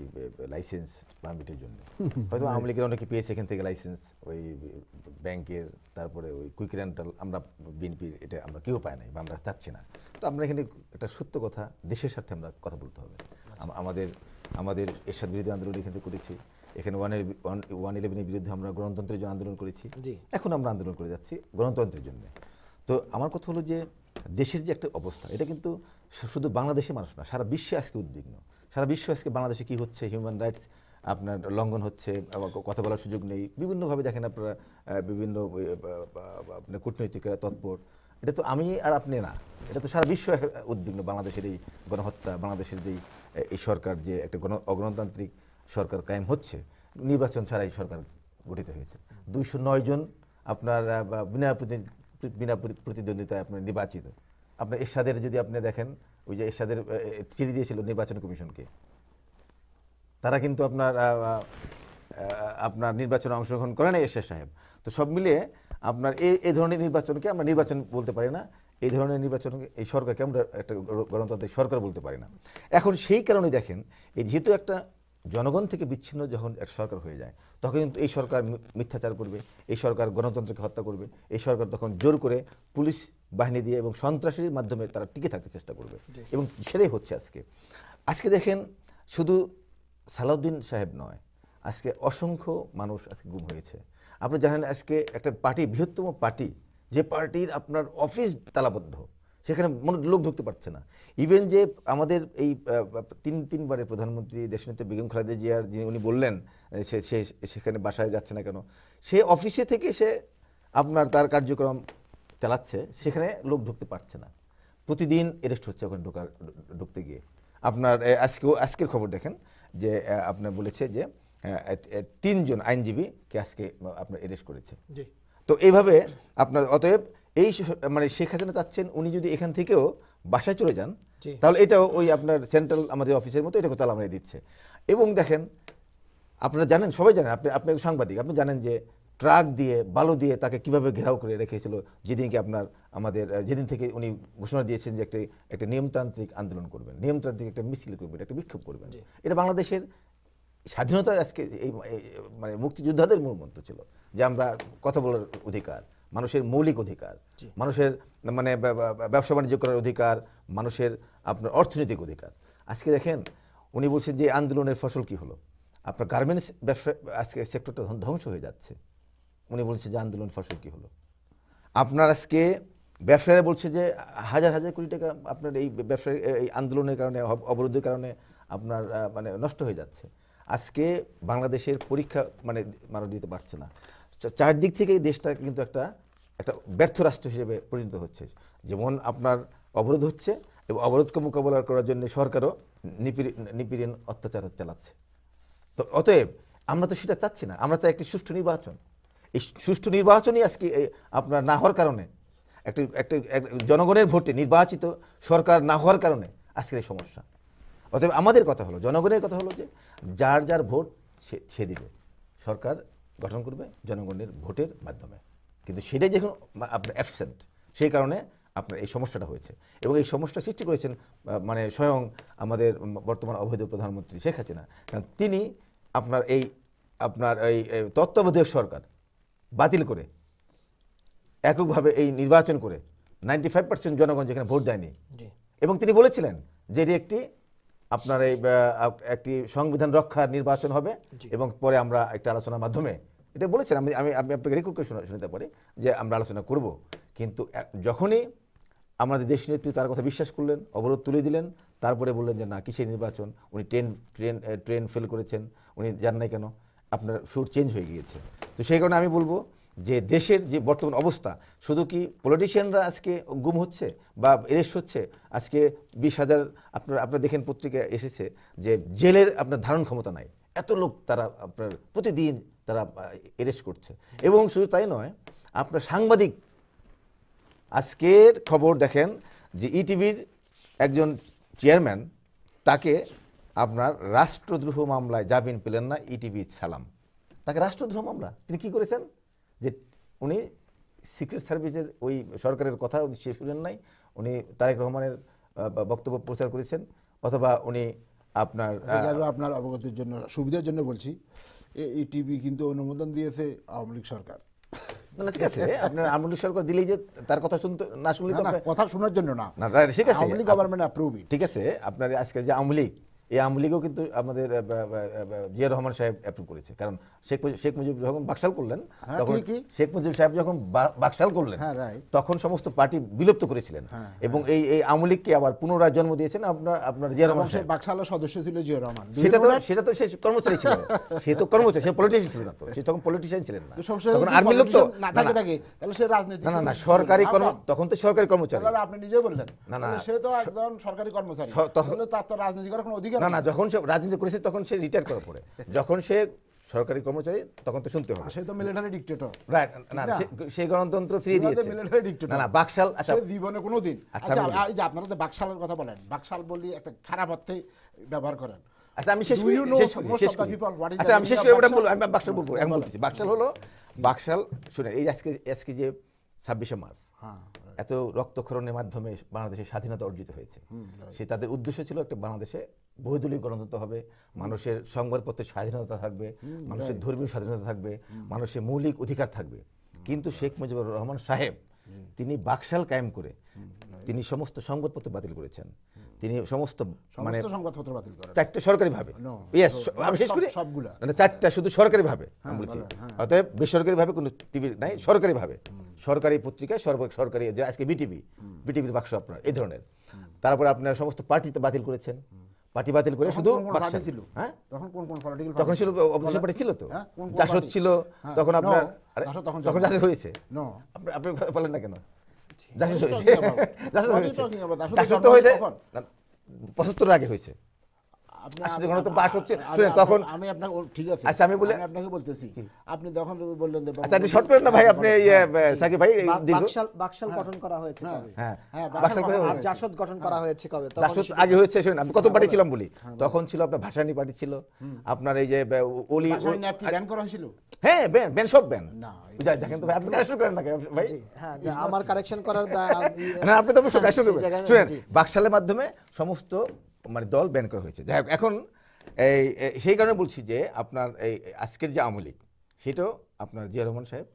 লাইসেন্স পারমিটের জন্য। হয়তো আওয়ামী লীগের অনেকে পেয়েছে এখান থেকে লাইসেন্স, ওই ব্যাংকের, তারপরে ওই কুইক রেন্টাল, আমরা বিএনপির এটা আমরা কেউ পাই নাই বা আমরা চাচ্ছি না। তো আমরা এখানে একটা সত্য কথা, দেশের স্বার্থে আমরা কথা বলতে হবে। আমাদের এরশাদ বিরোধী আন্দোলন এখানে করেছি, এখানে 111-এর বিরুদ্ধে আমরা গণতন্ত্রের জন্য আন্দোলন করেছি, এখন আমরা আন্দোলন করে যাচ্ছি গণতন্ত্রের জন্য। তো আমার কথা হলো যে দেশের যে একটা অবস্থা, এটা কিন্তু শুধু বাংলাদেশের মানুষ না, সারা বিশ্বে আজকে উদ্বিগ্ন। সারা বিশ্ব আজকে বাংলাদেশে কি হচ্ছে, হিউম্যান রাইটস আপনার লঙ্ঘন হচ্ছে, কথা বলার সুযোগ নেই, বিভিন্নভাবে দেখেন আপনারা, বিভিন্ন আপনার কূটনৈতিকরা তৎপর। এটা তো আমি আর আপনি না, এটা তো সারা বিশ্ব উদ্বিগ্ন। বাংলাদেশের এই গণহত্যা, বাংলাদেশের যেই এই সরকার যে একটা অগণতান্ত্রিক সরকার কায়েম হচ্ছে, নির্বাচন ছাড়াই সরকার গঠিত হয়েছে, 209 জন আপনার বিনা প্রতিদ্বন্দ্বিতায় আপনার নির্বাচিত। আপনার এরশাদের যদি আপনি দেখেন, ওই যে এরশাদের চিঠি দিয়েছিল নির্বাচন কমিশনকে, তারা কিন্তু আপনার নির্বাচনে অংশগ্রহণ করে না এরশাদ সাহেব। তো সব মিলিয়ে আপনার এই ধরনের নির্বাচনকে আমরা নির্বাচন বলতে পারি না, এই ধরনের নির্বাচনকে এই সরকারকে আমরা একটা গণতান্ত্রিক সরকার বলতে পারি না। এখন সেই কারণে দেখেন, এই যেহেতু একটা জনগণ থেকে বিচ্ছিন্ন যখন একটা সরকার হয়ে যায়, তখন কিন্তু এই সরকার মিথ্যাচার করবে, এই সরকার গণতন্ত্রকে হত্যা করবে, এই সরকার তখন জোর করে পুলিশ বাহিনী দিয়ে এবং সন্ত্রাসীর মাধ্যমে তারা টিকে থাকতে চেষ্টা করবে, এবং সেটাই হচ্ছে আজকে দেখেন, শুধু সালাউদ্দিন সাহেব নয়, আজকে অসংখ্য মানুষ আজকে গুম হয়েছে। আপনি জানেন আজকে একটা পার্টি, বৃহত্তম পার্টি, যে পার্টির আপনার অফিস তালাবদ্ধ, সেখানে লোক ঢুকতে পারছে না। ইভেন যে আমাদের এই তিনবারের প্রধানমন্ত্রী দেশনেত্রী বেগম খালেদা জিয়ার, যিনি উনি বললেন সেখানে বাসায় যাচ্ছে না কেন, সে অফিসে থেকে সে আপনার তার কার্যক্রম চালাচ্ছে, সেখানে লোক ঢুকতে পারছে না। প্রতিদিন অ্যারেস্ট হচ্ছে ওখানে ঢুকতে গিয়ে। আপনার আজকের খবর দেখেন যে আপনার বলেছে যে 3 জন আইনজীবীকে আজকে আপনার অ্যারেস্ট করেছে। তো এইভাবে আপনার অতএব এই মানে শেখ হাসিনা চাচ্ছেন উনি যদি এখান থেকেও বাসায় চলে যান, তাহলে এটাও ওই আপনার সেন্ট্রাল আমাদের অফিসের মতো এটাকে তালা মেরে দিচ্ছে। এবং দেখেন, আপনারা জানেন, সবাই জানেন, আপনি সাংবাদিক, আপনি জানেন যে ট্রাক দিয়ে বালু দিয়ে তাকে কিভাবে ঘেরাও করে রেখেছিল যেদিনকে যেদিন থেকে উনি ঘোষণা দিয়েছেন যে একটা নিয়মতান্ত্রিক আন্দোলন করবেন, নিয়মতান্ত্রিক একটা মিছিল করবেন, একটা বিক্ষোভ করবেন। এটা বাংলাদেশের স্বাধীনতা, আজকে এই মানে মুক্তিযোদ্ধাদের মূল মন্ত্র ছিল যে আমরা কথা বলার অধিকার, মানুষের মৌলিক অধিকার, মানুষের মানে ব্যবসা বাণিজ্য করার অধিকার, মানুষের আপনার অর্থনৈতিক অধিকার। আজকে দেখেন, উনি বলছেন যে আন্দোলনের ফসল কি হলো, আপনার গার্মেন্টস ব্যবসা আজকে সেক্টরটা ধ্বংস হয়ে যাচ্ছে। উনি বলছে যে আন্দোলন ফসল কি হলো। আপনার আজকে ব্যবসায়ীরা বলছে যে হাজার হাজার কোটি টাকা আপনার এই ব্যবসায়ী এই আন্দোলনের কারণে, অবরোধের কারণে আপনার মানে নষ্ট হয়ে যাচ্ছে। আজকে বাংলাদেশের পরীক্ষা মানে মানুষ দিতে পারছে না। চারদিক থেকে এই দেশটা কিন্তু একটা ব্যর্থ রাষ্ট্র হিসেবে পরিণত হচ্ছে। যেমন আপনার অবরোধ হচ্ছে, এবং অবরোধকে মোকাবেলা করার জন্য সরকারও নিপীড়ন অত্যাচার চালাচ্ছে। তো অতএব আমরা তো সেটা চাচ্ছি না, আমরা চাই একটি সুষ্ঠু নির্বাচন। এই সুষ্ঠু নির্বাচনই আজকে আপনার না হওয়ার কারণে, একটা জনগণের ভোটে নির্বাচিত সরকার না হওয়ার কারণে আজকের এই সমস্যা। অতএব আমাদের কথা হলো, জনগণের কথা হলো যে যার যার ভোট সে দিবে, সরকার গঠন করবে জনগণের ভোটের মাধ্যমে। কিন্তু সেটাই যখন আপনার অ্যাবসেন্ট, সেই কারণে আপনার এই সমস্যাটা হয়েছে। এবং এই সমস্যা সৃষ্টি করেছেন মানে স্বয়ং আমাদের বর্তমান অবৈধ প্রধানমন্ত্রী শেখ হাসিনা। কারণ তিনি আপনার এই তত্ত্বাবধায়ক সরকার বাতিল করে এককভাবে এই নির্বাচন করে 95% জনগণ যেখানে ভোট দেয়নি, এবং তিনি বলেছিলেন যে এটি আপনার একটি সংবিধান রক্ষার নির্বাচন হবে, এবং পরে আমরা একটা আলোচনার মাধ্যমে এটা বলেছেন। আমি আপনাকে রেকর্ড করে শুনতে পারি যে আমরা আলোচনা করব। কিন্তু যখনই আমাদের দেশ নেত্রী তার কথা বিশ্বাস করলেন, অবরোধ তুলে দিলেন, তারপরে বললেন যে না, কিসের নির্বাচন, উনি ট্রেন ফেল করেছেন, উনি যান নাই কেন, আপনার সুর চেঞ্জ হয়ে গিয়েছে। তো সেই কারণে আমি বলবো যে দেশের যে বর্তমান অবস্থা, শুধু কি পলিটিশিয়ানরা আজকে গুম হচ্ছে বা অ্যারেস্ট হচ্ছে, আজকে 20,000 আপনারা দেখেন পত্রিকায় এসেছে যে জেলের আপনার ধারণ ক্ষমতা নাই, এত লোক তারা আপনার প্রতিদিন তারা অ্যারেস্ট করছে। এবং শুধু তাই নয়, আপনার সাংবাদিক, আজকের খবর দেখেন যে ইটিভির একজন চেয়ারম্যান, তাকে আপনার রাষ্ট্রদ্রোহ মামলায় জামিন পেলেন না ইটিভি সালাম। তাকে রাষ্ট্রদ্রোহ মামলা, তিনি কি করেছেন যে উনি সিক্রেট সার্ভিসের ওই সরকারের কথা সে শুনেন নাই, উনি তারেক রহমানের বক্তব্য প্রচার করেছেন, অথবা উনি আপনার আপনার অবগতির জন্য সুবিধার জন্য বলছি, এই টিভি কিন্তু অনুমোদন দিয়েছে আওয়ামী লীগ সরকার। না ঠিক আছে, আপনার আওয়ামী লীগ সরকার দিলেই যে তার কথা শুনতে না শুনলে তো কথা শোনার জন্য না, ঠিক আছে, আওয়ামী লীগ গভর্নমেন্ট অ্যাপ্রুভ। ঠিক আছে, আপনার আজকে যে আওয়ামী লীগ, এই আওয়ামী লীগও কিন্তু আমাদের জিয়া রহমান সাহেব অ্যাপ্রুভ করেছে, কারণ শেখ মুজিব যখন বাকশাল করলেন, তখন শেখ মুজিব সাহেব যখন বাকশাল করলেন তখন সমস্ত পার্টি বিলুপ্ত করেছিলেন, এবং এই আওয়ামী লীগকে আবার পুনরায় জন্ম দিয়েছেন আপনার জিয়া রহমান সাহেব। বাকশালের সদস্য ছিল জিয়া রহমান, সেটা তো সে কর্মচারী ছিল, সে তো কর্মচারী, সে পলিটিশিয়ান ছিল না, তো সে তখন পলিটিশিয়ান ছিলেন না, তখন আর্মির লোক তো না থাকে, তাহলে সে রাজনীতি না সরকারি তখন তো সরকারি কর্মচারী। আপনি নিজে বললেন না সে তো একজন সরকারি কর্মচারী, তাহলে তার তো রাজনীতি করার কোনো অধিকার না। যখন সে রাজনীতি করেছে তখন সে রিটায়ার করার পরে, যখন সে সরকারি কর্মচারী তখন তো শুনতে হবে। সে তো মিলিটারি ডিক্টেটর, রাইট? না সেই গণতন্ত্র ফিরিয়ে দিয়েছে মিলিটারি ডিক্টেটর। না বাকশাল, আচ্ছা জীবনে কোনোদিন, আচ্ছা এই যে আপনারা তো বাকশালের কথা বলেন, বাকশাল বলি একটা খারাপ অর্থে ব্যবহার করেন। আচ্ছা আমি শেষ করি, আচ্ছা আমি শেষ করে ওটা বলবো, আমি বাকশাল বলবো, আমি বলতেছি বাকশাল শুনেন, এই আজকে যে 26শে মার্চ এত রক্তক্ষরণের মাধ্যমে বাংলাদেশের স্বাধীনতা অর্জিত হয়েছে, সে তাদের উদ্দেশ্য ছিল একটা বাংলাদেশে বহুদলীয় গণতন্ত্র হবে, মানুষের সংবাদপত্রের স্বাধীনতা থাকবে, মানুষের ধর্মীয় স্বাধীনতা থাকবে, মানুষের মৌলিক অধিকার থাকবে। কিন্তু শেখ মুজিবুর রহমান সাহেব তিনি বাকশাল কায়েম করে তিনি সমস্ত সংবাদপত্র বাতিল করেছেন, তিনি সমস্ত মানে সংবাদপত্র বাতিল করেন 4টে সরকারিভাবে। ইয়েস, আমি শেষ করি, সবগুলা মানে 4টা শুধু সরকারিভাবে আমি বলছি, অতএব বেসরকারিভাবে কোনো টিভি নাই, সরকারিভাবে সরকারি পত্রিকায় সরকারি, যে আজকে বিটিভির বাক্স আপনার এই ধরনের। তারপরে আপনার সমস্ত পার্টিতে বাতিল করেছেন, পার্টি বাতিল করে শুধু বাকশাল ছিল। হ্যাঁ তখন ছিল অপোজিশন পার্টি ছিল, তো জাসদ ছিল তখন আপনার, তখন জাসদ হয়েছে, আপনি কথা বলেন না কেন? জাসদ হয়েছে 75 আগে হয়েছে, তখন আমি আপনাকে ঠিক আছে, আচ্ছা আমি বলে আপনাকে বলতেছি, আপনি যখন বললেন আচ্ছা আপনি শর্ট করেন না ভাই, আপনি সাকিব ভাই বাকশাল গঠন করা হয়েছে কবে? হ্যাঁ বাকশাল আর জাসদ গঠন করা হয়েছে কবে? জাসদ আগে হয়েছে, শুনুন আমি কত পার্টি ছিলাম বলি, তখন ছিল আপনার ভাসানী পার্টি ছিল, আপনার এই যে ওলি ব্যান করা হয়েছিল, হ্যাঁ ব্যান সব ব্যান বুঝাই, দেখেন তো ভাই আপনি কারেকশন করেন না ভাই? হ্যাঁ আমার কারেকশন করার না, আপনি তো অবশ্যই কারেকশন করবেন। শুনেন বাকশালের মাধ্যমে সমস্ত মানে দল ব্যান করা হয়েছে। যাই হোক, এখন সেই কারণে বলছি যে আপনার এই আজকের যে আওয়ামী লীগ, সেটাও আপনার জিয়া রহমান সাহেব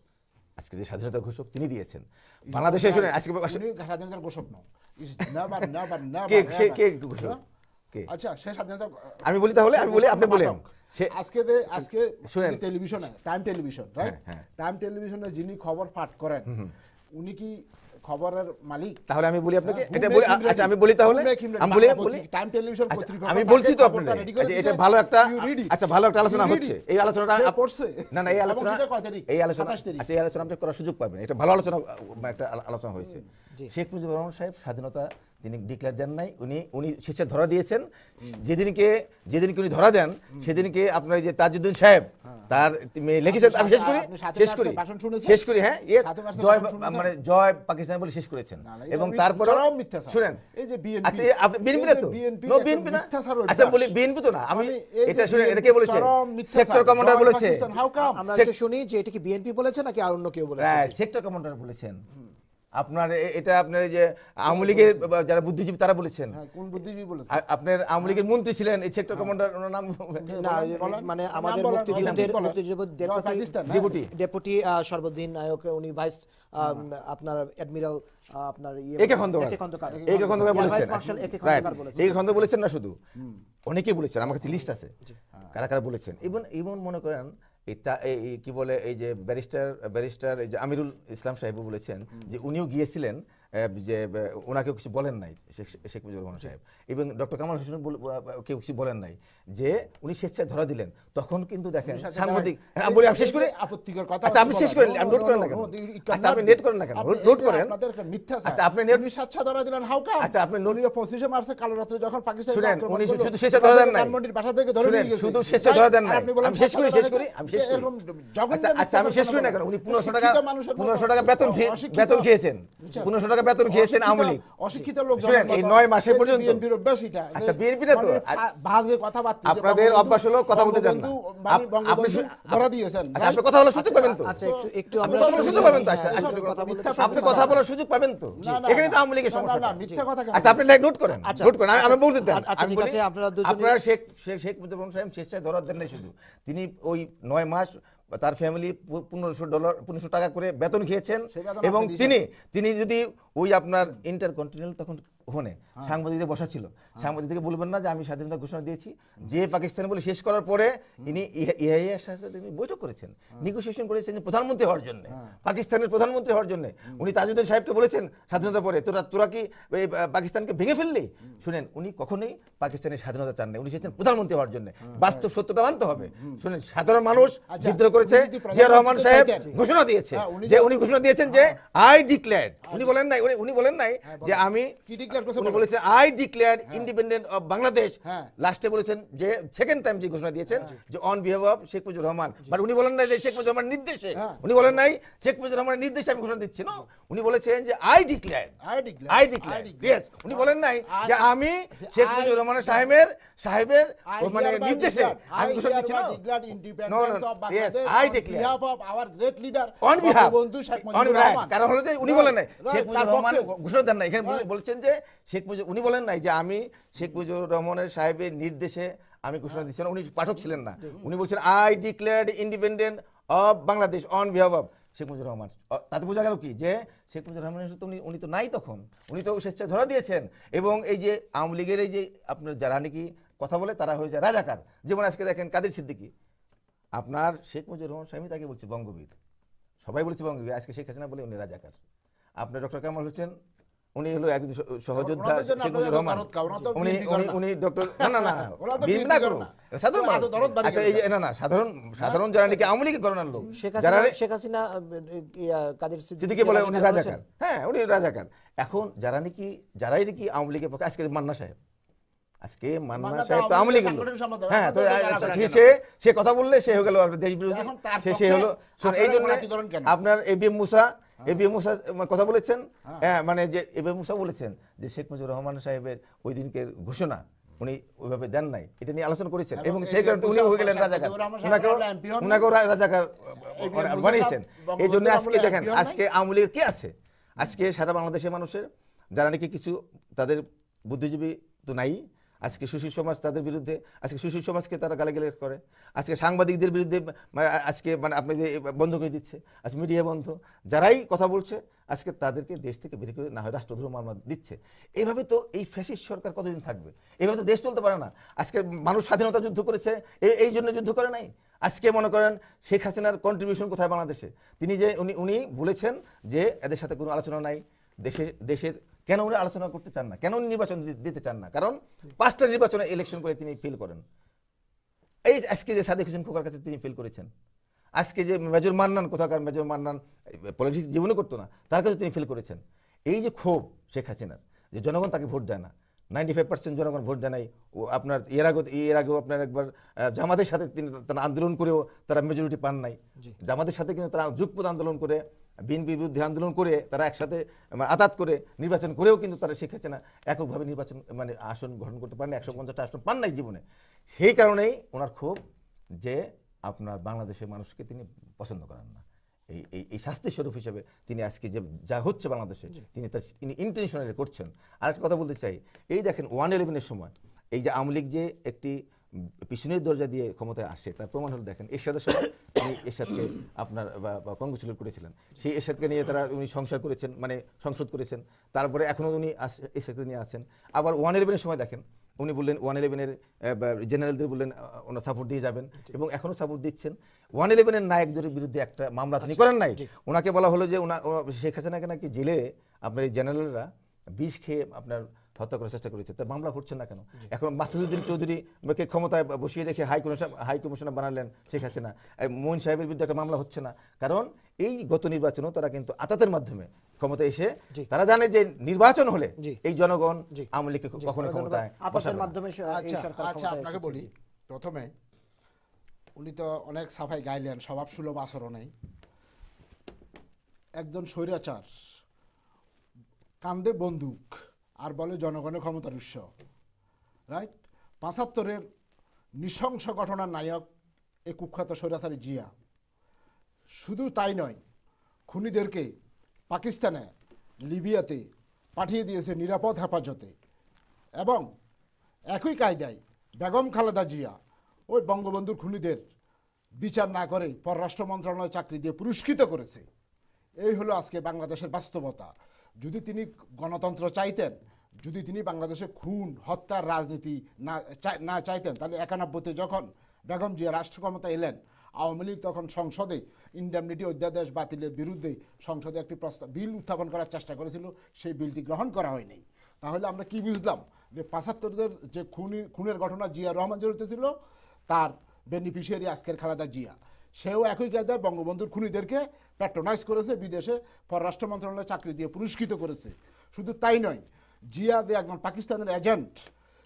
আজকের যে স্বাধীনতা ঘোষক তিনি দিয়েছেন বাংলাদেশে। শুনে আজকে স্বাধীনতার ঘোষক নয়, কে ঘোষক? আচ্ছা সে স্বাধীনতা আমি বলি, তাহলে আমি বলি, আপনি বলেন। আজকে শুনেন টেলিভিশনে, টাইম টেলিভিশন, রাইট? টাইম টেলিভিশনে যিনি খবর পাঠ করেন উনি কি খবরের মালিক? তাহলে আমি বলি আপনাকে, এটা বলি, আচ্ছা আমি বলি, তাহলে আমি বলি টাইম টেলিভিশন কর্তৃপক্ষ, আমি বলছি তো আপনাকে, আচ্ছা এটা ভালো একটা, আচ্ছা ভালো একটা আলোচনা হচ্ছে, এই আলোচনাটা পড়ছে না, এই আলোচনা আচ্ছা এই আলোচনা আপনি করার সুযোগ পাবেন, এটা ভালো আলোচনা, একটা আলোচনা হয়েছে। শেখ মুজিবুর রহমান সাহেব স্বাধীনতা তিনি ডিক্লেয়ার দেন নাই, উনি শেষে ধরা দিয়েছেন। যেদিনকে উনি ধরা দেন সেদিনকে আপনার যে তাজউদ্দিন সাহেব তার লিখেছেন, আমি শেষ করি হ্যাঁ জয় মানে জয় পাকিস্তান বলে শেষ করেছেন, এবং তারপরে শুনেন এই যে আচ্ছা আপনি বিএনপি না তো? নো বিএনপি না, আচ্ছা বলি বিএনপি তো না, আমি এটা শুনে, এটা কে বলেছে? সেক্টর কমান্ডার বলেছে। আমরা এটা শুনি যে এটা কি বিএনপি বলেছে নাকি আর অন্য কেউ বলেছে? সেক্টর কমান্ডার বলেছেন আপনার, এটা আপনার যে আওয়ামী লীগের যারা বুদ্ধিজীবী তারা বলেছেন। কোন বুদ্ধিজীবী বলেছেন? আপনার আওয়ামী লীগের মন্ত্রী ছিলেন এই সেক্টর কমান্ডার, ওনার নাম মানে আমাদের ডেপুটি সর্বদিন নায়ক, উনি ভাইস আপনার অ্যাডমিরাল আপনার একে খন্দকার বলেছেন না, শুধু অনেকেই বলেছেন, আমার কাছে লিস্ট আছে কারা কারা বলেছেন। ইভন মনে করেন কি বলে এই যে ব্যারিস্টার এই যে আমিরুল ইসলাম সাহেব বলেছেন যে উনিও গিয়েছিলেন, যে ওনাকেও কিছু বলেন নাই শেখ মুজিবুর রহমান সাহেব, এবং ডক্টর কামাল হোসেন কেউ কিছু বলেন নাই, যে উনি স্বেচ্ছায় ধরা দিলেন। তখন কিন্তু দেখেন সাংবাদিক, আমি শেষ করি, আপত্তিকর কথা, আচ্ছা আমি শেষ করি, আমি নোট করেন না কেন? আচ্ছা আপনি নেট করেন না কেন? নোট করেন, আচ্ছা আপনি নেট স্বেচ্ছায় ধরা দিলেন, হাউ কাম? আচ্ছা আপনি নোট 25শে মার্চে কালো রাতে যখন পাকিস্তান শুনেন, উনি শুধু স্বেচ্ছায় ধরা দেন নাই, ধানমন্ডির বাসা থেকে ধরে নিয়ে গেছে, শুধু স্বেচ্ছায় ধরা দেন নাই। আমি শেষ করি আচ্ছা আমি শেষ করি না কেন? উনি 1500 টাকা বেতন খেয়েছেন, 1500 টাকা বেতন খেয়েছেন আওয়ামী লীগ। অশিক্ষিত লোক শুনেন, এই 9 মাসে পর্যন্ত বিএনপির অভ্যাসটা, আচ্ছা বিএনপিটা তো বাজে কথাবার্তা, আপনাদের অভ্যাস হলো কথা বলতে দেন না। আপনি ধরা দিয়েছেন, আচ্ছা আপনি কথা বলার সুযোগ পাবেন তো, আচ্ছা একটু আপনি আমরা কথা বলার সুযোগ পাবেন তো, আচ্ছা আপনি কথা বলার বলার সুযোগ পাবেন তো, এখানে তো আওয়ামী লীগের সমস্যা। মিথ্যা কথা কেন? আচ্ছা আপনি নোট করেন, নোট করেন, আমি বলতে দেন। আচ্ছা ঠিক আছে, আপনারা দুজনে আপনারা শেখ মুজিবুর রহমান সাহেব স্বেচ্ছায় ধরার দেন নাই শুধু, তিনি ওই 9 মাস তার ফ্যামিলি $1500 টাকা করে বেতন খেয়েছেন। এবং তিনি যদি ওই আপনার ইন্টারকন্টিনেন্টাল তখন ওখানে সাংবাদিকদের বসা ছিল, সাংবাদিকদেরকে বলবেন না যে আমি স্বাধীনতা ঘোষণা দিয়েছি, যে পাকিস্তান বলে শেষ করার পরে ইনি ইহাইয়ের সাথে তিনি বৈঠক করেছেন, নেগোসিয়েশন করেছেন প্রধানমন্ত্রী হওয়ার জন্য, পাকিস্তানের প্রধানমন্ত্রী হওয়ার জন্য। উনি তাজউদ্দিন সাহেবকে বলেছেন স্বাধীনতা পরে, তোরা কি পাকিস্তানকে ভেঙে ফেললি? শুনেন, উনি কখনোই পাকিস্তানের স্বাধীনতা চান না, উনি চেয়েছেন প্রধানমন্ত্রী হওয়ার জন্য। বাস্তব সত্যটা মানতে হবে। শুনেন, সাধারণ মানুষ বিদ্রোহ করেছে, জিয়া রহমান সাহেব ঘোষণা দিয়েছে যে উনি ঘোষণা দিয়েছেন যে আই ডিক্লেয়ার্ড, উনি বলেন নাই যে আমি কি ডিক্লেয়ার করতে উনি বলেছেন I declared independent of Bangladesh. লাস্টে বলেছেন যে সেকেন্ড টাইম যে ঘোষণা দিয়েছেন যে on behalf of Sheikh Mujibur Rahman, but উনি বলেন নাই যে শেখ মুজিবুর রহমানের নির্দেশে, উনি বলেন নাই শেখ মুজিবুর রহমানের নির্দেশে আমি ঘোষণা দিচ্ছি না, উনি বলেছেন যে আই ডিক্লেয়ার্ড, ইয়েস, উনি বলেন নাই যে আমি শেখ মুজিবুর রহমান সাহেবের মানে নির্দেশে আমি ঘোষণা দিচ্ছি না, no yes I declare our great leader on behalf বন্ধু শেখ মুজিবুর রহমান। কারণ হলো যে উনি বলেন নাই শেখ মুজিবুর রহমান ঘোষণা দেন না, এখানে বলছেন যে উনি বলেন নাই যে আমি শেখ মুজিবুর রহমানের সাহেবের নির্দেশে আমি ঘোষণা দিচ্ছি না, উনি পাঠক ছিলেন না, উনি বলছেন I declared independent of Bangladesh on behalf of Sheikh Mujibur Rahman. তাতে বোঝা গেল কি যে শেখ মুজিবুর রহমানের সাথে উনি তো নাই তখন, উনি তো স্বেচ্ছায় ধরা দিয়েছেন। এবং এই যে আওয়ামী লীগের এই যে আপনার যারা নাকি কথা বলে তারা হয়ে যায় রাজাকার, যেমন আজকে দেখেন কাদের সিদ্দিকী, আপনার শেখ মুজিবুর রহমান সাহেব তাকে বলছে বঙ্গবীর, সবাই বলছে বঙ্গবীর, আজকে শেখ হাসিনা বলে উনি রাজাকার। আপনার ডক্টর কামাল হোসেন উনি হলো একজন সহযোদ্ধা শেখ মুজিবুর রহমান, উনি ডক্টর না বিএনপি না করুন সাধারণ, আচ্ছা এই না সাধারণ যারা নাকি আওয়ামী লীগের ঘরানার লোক, যারা শেখ হাসিনা কাদের সিদ্দিকী বলে উনি রাজাকার, হ্যাঁ উনি রাজাকার। এখন যারাই নাকি আওয়ামী লীগের পক্ষে, আজকে মান্না সাহেব তো আওয়ামী লীগের লোক, হ্যাঁ তো সে কথা বললে সে হয়ে গেল দেশ বিরোধী, সে হলো এই জন্য আপনার এবিএম মুসা কথা বলেছেন, মানে যে এবিএম মুসা বলেছেন যে শেখ মুজিবুর রহমান সাহেবের ওই দিনকের ঘোষণা উনি ওইভাবে দেন নাই, এটা নিয়ে আলোচনা করেছেন এবং সেই কারণে উনি হয়ে গেলেন রাজাকার, উনাকেও রাজাকার বানিয়েছেন। এই জন্য আজকে দেখেন আজকে আওয়ামী লীগের কে আছে, আজকে সারা বাংলাদেশের মানুষের যারা নাকি কিছু তাদের বুদ্ধিজীবী তো নাই, আজকে সুশীল সমাজ তাদের বিরুদ্ধে, আজকে সুশীল সমাজকে তারা গালিগালাজ করে, আজকে সাংবাদিকদের বিরুদ্ধে আজকে মানে আপনি যে বন্ধ করে দিচ্ছে, আজকে মিডিয়া বন্ধ, যারাই কথা বলছে আজকে তাদেরকে দেশ থেকে বের করে না হয় রাষ্ট্রদ্রোহ মামলা দিচ্ছে। এইভাবে তো এই ফ্যাসিস্ট সরকার কতদিন থাকবে? এইভাবে তো দেশ চলতে পারে না। আজকে মানুষ স্বাধীনতা যুদ্ধ করেছে, এই জন্য যুদ্ধ করে নাই। আজকে মনে করেন শেখ হাসিনার কন্ট্রিবিউশন কোথায় বাংলাদেশে? তিনি যে উনি বলেছেন যে এদের সাথে কোনো আলোচনা নাই, দেশের কেন উনি আলোচনা করতে চান না, কেন উনি নির্বাচন দিতে চান না? কারণ 5টা নির্বাচনে ইলেকশন করে তিনি ফেল করেন। এই আজকে যে সাদেক হোসেন খোকার কাছে তিনি ফেল করেছেন, আজকে যে মেজর মান্নান, কোথাকার মেজর মান্নান পলিটিক্স জীবনে করতো না, তার কাছে তিনি ফেল করেছেন। এই যে ক্ষোভ শেখ হাসিনার, যে জনগণ তাকে ভোট দেয় না, 95% জনগণ ভোট দেয় নাই। ও আপনার এর আগেও আপনার একবার জামাতের সাথে তিনি তারা আন্দোলন করেও তারা মেজরিটি পান নাই। জামাতের সাথে কিন্তু তারা যুগপৎ আন্দোলন করে, বিএনপির বিরুদ্ধে আন্দোলন করে, তারা একসাথে আতাত করে নির্বাচন করেও কিন্তু তারা শেখ হাসিনা এককভাবে নির্বাচন মানে আসন গ্রহণ করতে পারেন, 150টা আসন পান নাই জীবনে। সেই কারণেই ওনার ক্ষোভ যে আপনার বাংলাদেশের মানুষকে তিনি পছন্দ করেন না। এই শাস্তির স্বরূপ হিসেবে তিনি আজকে যে যা হচ্ছে বাংলাদেশে তিনি ইন্টেনশনালি করছেন। আর একটা কথা বলতে চাই, এই দেখেন 111-এর সময় এই যে আওয়ামী লীগ যে একটি পিছনের দরজা দিয়ে ক্ষমতায় আসে তার প্রমাণ হলো দেখেন এরশাদের সময় তিনি এরশাদকে আপনার কংগ্রেচুলেট করেছিলেন, সেই এরশাদকে নিয়ে তারা উনি সংসার করেছেন, মানে সংসদ করেছেন। তারপরে এখনও উনি এরশাদকে নিয়ে আসেন। আবার 111-এর সময় দেখেন উনি বললেন 111-এর জেনারেলদের বললেন ওনার সাপোর্ট দিয়ে যাবেন এবং এখনও সাপোর্ট দিচ্ছেন। 111-এর নায়কদের বিরুদ্ধে একটা মামলা তিনি করেন নাই। ওনাকে বলা হলো যে শেখ হাসিনাকে নাকি জেলে আপনার এই জেনারেলরা বিষ খেয়ে আপনার হত্যা করার চেষ্টা করেছে, তার মামলা করছেন না কেন? এখন মাসুদুদ্দিন চৌধুরীকে ক্ষমতায় বসিয়ে রেখে হাই কমিশনার বানালেন শেখ হাসিনা, মোহন সাহেবের বিরুদ্ধে একটা মামলা হচ্ছে না। কারণ এই গত নির্বাচনেও তারা কিন্তু আতাতের মাধ্যমে ক্ষমতায় এসে তারা জানে যে নির্বাচন হলে এই জনগণ আওয়ামী লীগকে কখনো ক্ষমতায় বসাবে না। আচ্ছা আপনাকে বলি, প্রথমে উনি তো অনেক সাফাই গাইলেন স্বভাব সুলভ আচরণে। একজন স্বৈরাচার কান্দে বন্দুক আর বলে জনগণের ক্ষমতার উৎস, রাইট? ৭৫-এর নৃশংস ঘটনার নায়ক এ কুখ্যাত স্বৈরাচারী জিয়া। শুধু তাই নয়, খুনিদেরকে পাকিস্তানে, লিবিয়াতে পাঠিয়ে দিয়েছে নিরাপদ হেফাজতে, এবং একই কায়দায় বেগম খালেদা জিয়া ওই বঙ্গবন্ধুর খুনিদের বিচার না করে পররাষ্ট্র মন্ত্রণালয়ে চাকরি দিয়ে পুরস্কৃত করেছে। এই হলো আজকে বাংলাদেশের বাস্তবতা। যদি তিনি গণতন্ত্র চাইতেন, যদি তিনি বাংলাদেশে খুন হত্যার রাজনীতি না চাইতেন, তাহলে ৯১-তে যখন বেগম জিয়া রাষ্ট্র ক্ষমতা এলেন, আওয়ামী লীগ তখন সংসদে ইন্ডেমনিটি অধ্যাদেশ বাতিলের বিরুদ্ধে সংসদে একটি বিল উত্থাপন করার চেষ্টা করেছিল, সেই বিলটি গ্রহণ করা হয়নি। তাহলে আমরা কি বুঝলাম? যে ৭৫-দের যে খুনের ঘটনা জিয়া রহমান জড়িত ছিল, তার বেনিফিশিয়ারি আজকের খালেদা জিয়া। সেও একই কায়দায় বঙ্গবন্ধুর খুনিদেরকে প্যাট্রোনাইজ করেছে, বিদেশে পররাষ্ট্র মন্ত্রণালয়ে চাকরি দিয়ে পুরস্কৃত করেছে। শুধু তাই নয়, জিয়া যে একজন পাকিস্তানের এজেন্ট,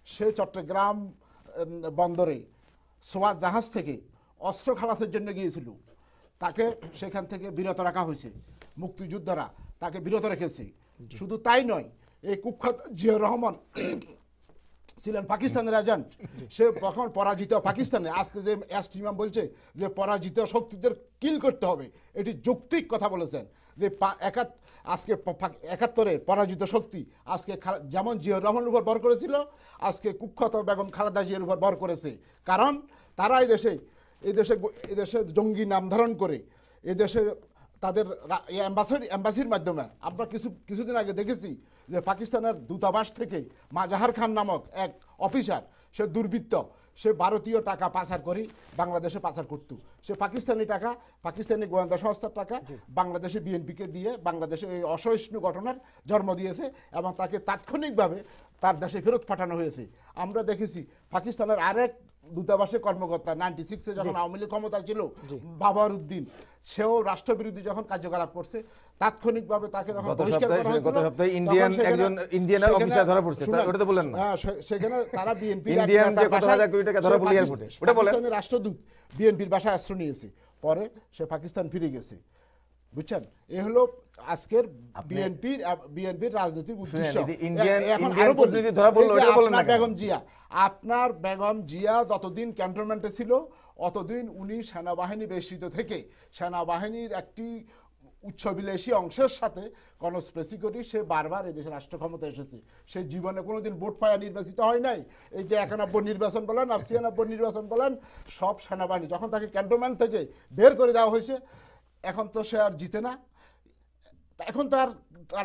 সে চট্টগ্রাম বন্দরে সোয়াজ জাহাজ থেকে অস্ত্র খালাসের জন্য গিয়েছিল, তাকে সেখান থেকে বিরত রাখা হয়েছে, মুক্তিযোদ্ধারা তাকে বিরত রেখেছে। শুধু তাই নয়, এই কুখ্যাত জিয়া রহমান ছিলেন পাকিস্তানের এজেন্ট। সে তখন পরাজিত পাকিস্তানে, আজকে যে ইমাম বলছে যে পরাজিত শক্তিদের কিল করতে হবে, এটি যৌক্তিক কথা বলেছেন। যে আজকে ৭১-এর পরাজিত শক্তি আজকে যেমন জিয়া রহমানের উপর ভর করেছিল, আজকে কুখ্যাত বেগম খালেদা জিয়ার উপর ভর করেছে। কারণ তারা এদেশে জঙ্গি নাম ধারণ করে, এদেশে তাদের অ্যাম্বাসির মাধ্যমে আমরা কিছুদিন আগে দেখেছি যে পাকিস্তানের দূতাবাস থেকে মাজাহার খান নামক এক অফিসার, সে দুর্বৃত্ত, সে ভারতীয় টাকা পাচার করে বাংলাদেশে পাচার করত। সে পাকিস্তানি টাকা, পাকিস্তানি গোয়েন্দা সংস্থার টাকা বাংলাদেশে বিএনপিকে দিয়ে বাংলাদেশে এই অসহিষ্ণু ঘটনার জন্ম দিয়েছে, এবং তাকে তাৎক্ষণিকভাবে তার দেশে ফেরত পাঠানো হয়েছে। আমরা দেখেছি পাকিস্তানের আরেক দূতাবাসের কর্মকর্তা 96-এ যখন আওয়ামী লীগ ক্ষমতা ছিল, বাবর উদ্দিন, সেও রাষ্ট্রবিরোধী যখন কার্যকলাপ করছে, তাৎক্ষণিকভাবে তাকে যখন বহিষ্কার করা হয়েছিল, গত সপ্তাহে ইন্ডিয়ান অফিসার ধরা পড়ছে, ওটা তো বলেন না? সেখানে তারা বিএনপি ইন্ডিয়ান যে কত হাজার কোটি টাকা ধরা পড়ল এয়ারপোর্টে, ওটা বলেন। পাকিস্তানের রাষ্ট্রদূত বিএনপির বাসায় আশ্রয় নিয়েছে, পরে সে পাকিস্তান ফিরে গেছে। বুঝছেন? এ হলো আজকের বিএনপির রাজনৈতিক উদ্দেশ্য। এখন আরো বেগম জিয়া, আপনার বেগম জিয়া যতদিন ক্যান্টনমেন্টে ছিল, অতদিন উনি সেনাবাহিনী বেষ্টিত থেকে সেনাবাহিনীর একটি উচ্চবিলাসী অংশের সাথে কনস্পিরেসি করি সে বারবার এদেশের রাষ্ট্র ক্ষমতা এসেছে। সে জীবনে কোনোদিন ভোট পায়া নির্বাচিত হয় নাই। এই যে ৯১ নির্বাচন বলেন আর ৯৬ নির্বাচন বলেন, সব সেনাবাহিনী, যখন তাকে ক্যান্টনমেন্ট থেকে বের করে দেওয়া হয়েছে, এখন তো সে আর জিতে না, এখন তার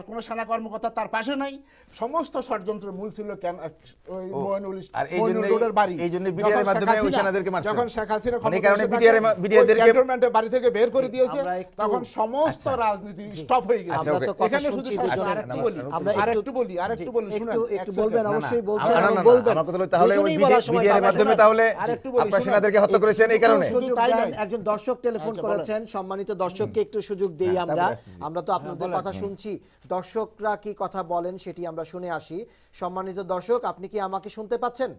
কোনো সেনা কর্মকর্তা তার পাশে নাই। সমস্ত ষড়যন্ত্রের মূল ছিল যখন শেখ হাসিনা ক্যান্টনমেন্টে বাড়ি থেকে বের করে দিয়েছে, তখন সমস্ত রাজনীতি স্টপ হয়ে গেছে। এখানে শুধু আরেকটু বলি শুনুন, বলবেন অবশ্যই বলছেন, একজন দর্শক টেলিফোন করেছেন, সম্মানিত দর্শককে একটু সুযোগ দেই আমরা তো আপনাদের কথা শুনছি, দর্শকরা কি কথা বলেন সেটি আমরা শুনে আসি। সম্মানিত দর্শক, আপনি কি আমাকে শুনতে পাচ্ছেন?